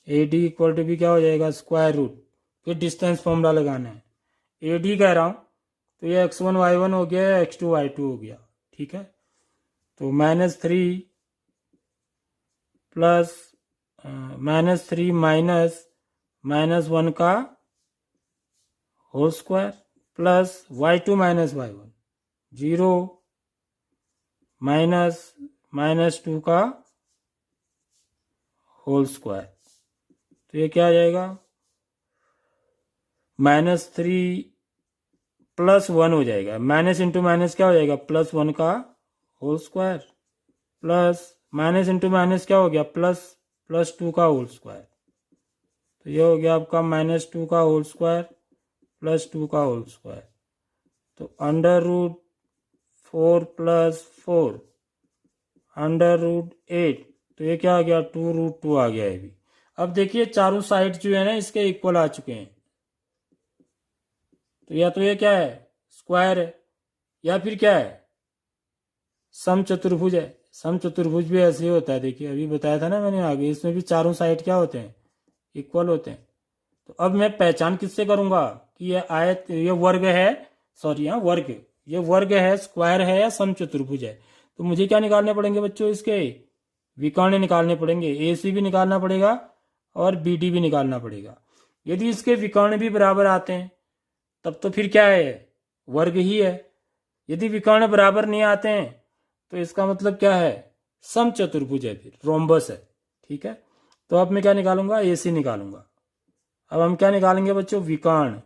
ए डी इक्वल टू भी क्या हो जाएगा, स्क्वायर रूट, फिर डिस्टेंस फॉर्मूला लगाना है। ए डी कह रहा हूँ तो ये x1 y1 हो गया, x2 y2 हो गया, ठीक है। तो -3 प्लस -3 -1 का whole square, plus y2 - y1, 0 minus two का होल स्क्वायर। तो ये क्या आ जाएगा, -3 +1 हो जाएगा। माइनस इंटू माइनस क्या हो जाएगा, +1 का whole square, plus minus into minus क्या हो गया, +2 का होल स्क्वायर। तो ये हो गया आपका -2 का होल स्क्वायर +2 का होल स्क्वायर। तो √4 + 4 √8, तो ये क्या आ गया, 2√2 आ गया है भी। अब देखिए चारों साइड जो है ना इसके इक्वल आ चुके हैं। तो या तो ये क्या है, स्क्वायर है, या फिर क्या है, समचतुर्भुज है। समचतुर्भुज भी ऐसे ही होता है, देखिए अभी बताया था ना मैंने आगे, इसमें भी चारों साइड क्या होते हैं, इक्वल होते हैं। तो अब मैं पहचान किससे करूंगा कि ये आयत, ये वर्ग है, सॉरी यहाँ वर्ग, ये वर्ग है, स्क्वायर है या समचतुर्भुज है। तो मुझे क्या निकालने पड़ेंगे बच्चों, इसके विकर्ण निकालने पड़ेंगे। AC भी निकालना पड़ेगा और BD भी निकालना पड़ेगा। यदि इसके विकर्ण भी बराबर आते हैं तब तो फिर क्या है, वर्ग ही है। यदि विकर्ण बराबर नहीं आते हैं तो इसका मतलब क्या है, समचतुर्भुज है, फिर रोम्बस है। ठीक है, तो अब मैं क्या निकालूंगा, AC निकालूंगा। अब हम क्या निकालेंगे बच्चों, विकर्ण।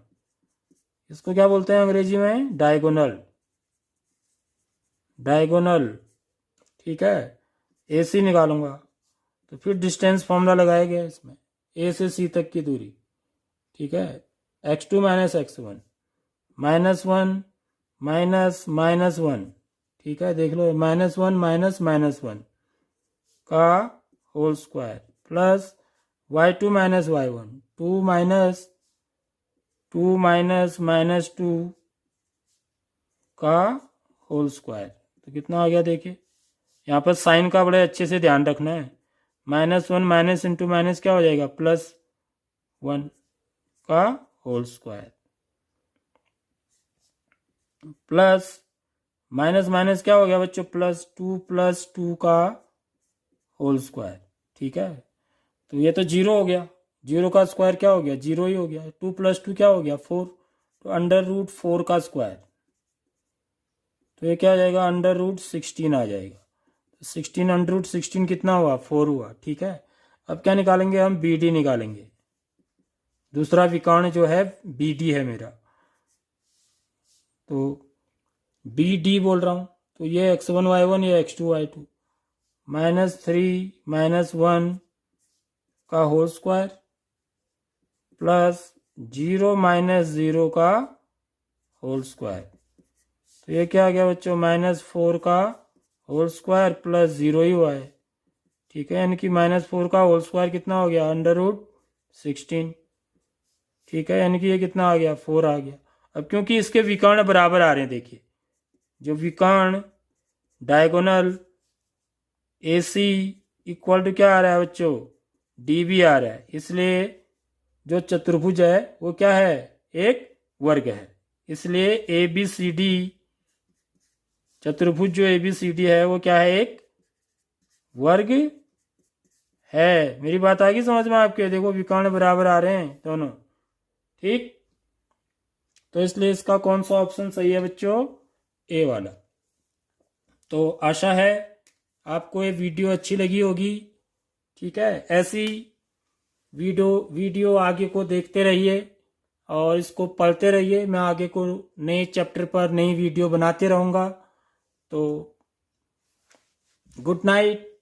इसको क्या बोलते हैं अंग्रेजी में, डायगोनल। डायगोनल, ठीक है, AC निकालूंगा। तो फिर डिस्टेंस फॉर्मूला लगाएंगे इसमें, A से C तक की दूरी। ठीक है, x2 - x1 -1 -1, ठीक है, देख लो, -1 -1 का whole square plus y2 - y1 2 -2 का होल स्क्वायर। तो कितना आ गया, देखिए यहाँ पर साइन का बड़े अच्छे से ध्यान रखना है। -1 माइनस इंटू माइनस क्या हो जाएगा, +1 का whole square, plus minus minus क्या हो गया बच्चों, +2 का होल स्क्वायर। ठीक है, तो ये तो 0 हो गया, 0 का स्क्वायर क्या हो गया, 0 ही हो गया। 2 + 2 क्या हो गया, 4, तो √4 का स्क्वायर। तो ये क्या आ जाएगा, √16 आ जाएगा। 16 √16 कितना हुआ, 4 हुआ। ठीक है, अब क्या निकालेंगे हम, BD निकालेंगे। दूसरा विकर्ण जो है BD है मेरा, तो BD बोल रहा हूं। तो ये x1 y1, ये x2 y2, -3 -1 का होल स्क्वायर प्लस 0 -0 का होल स्क्वायर। तो ये क्या आ गया बच्चों, -4 का होल स्क्वायर प्लस 0 ही हुआ है। ठीक है, यानी कि -4 का होल स्क्वायर कितना हो गया, √16। ठीक है, यानी कि ये कितना आ गया, 4 आ गया। अब क्योंकि इसके विकर्ण बराबर आ रहे हैं, देखिए जो विकर्ण डायगोनल AC इक्वल टू क्या आ रहा है बच्चों, DB आ रहा है, इसलिए जो चतुर्भुज है वो क्या है, एक वर्ग है। इसलिए ABCD चतुर्भुज जो ABCD है वो क्या है, एक वर्ग है। मेरी बात आ गई समझ में आपके, देखो विकर्ण बराबर आ रहे हैं दोनों। ठीक, तो इसलिए इसका कौन सा ऑप्शन सही है बच्चों, A वाला। तो आशा है आपको ये वीडियो अच्छी लगी होगी। ठीक है, ऐसी वीडियो आगे को देखते रहिए और इसको पढ़ते रहिए। मैं आगे को नए चैप्टर पर नई वीडियो बनाते रहूँगा। तो गुड नाइट।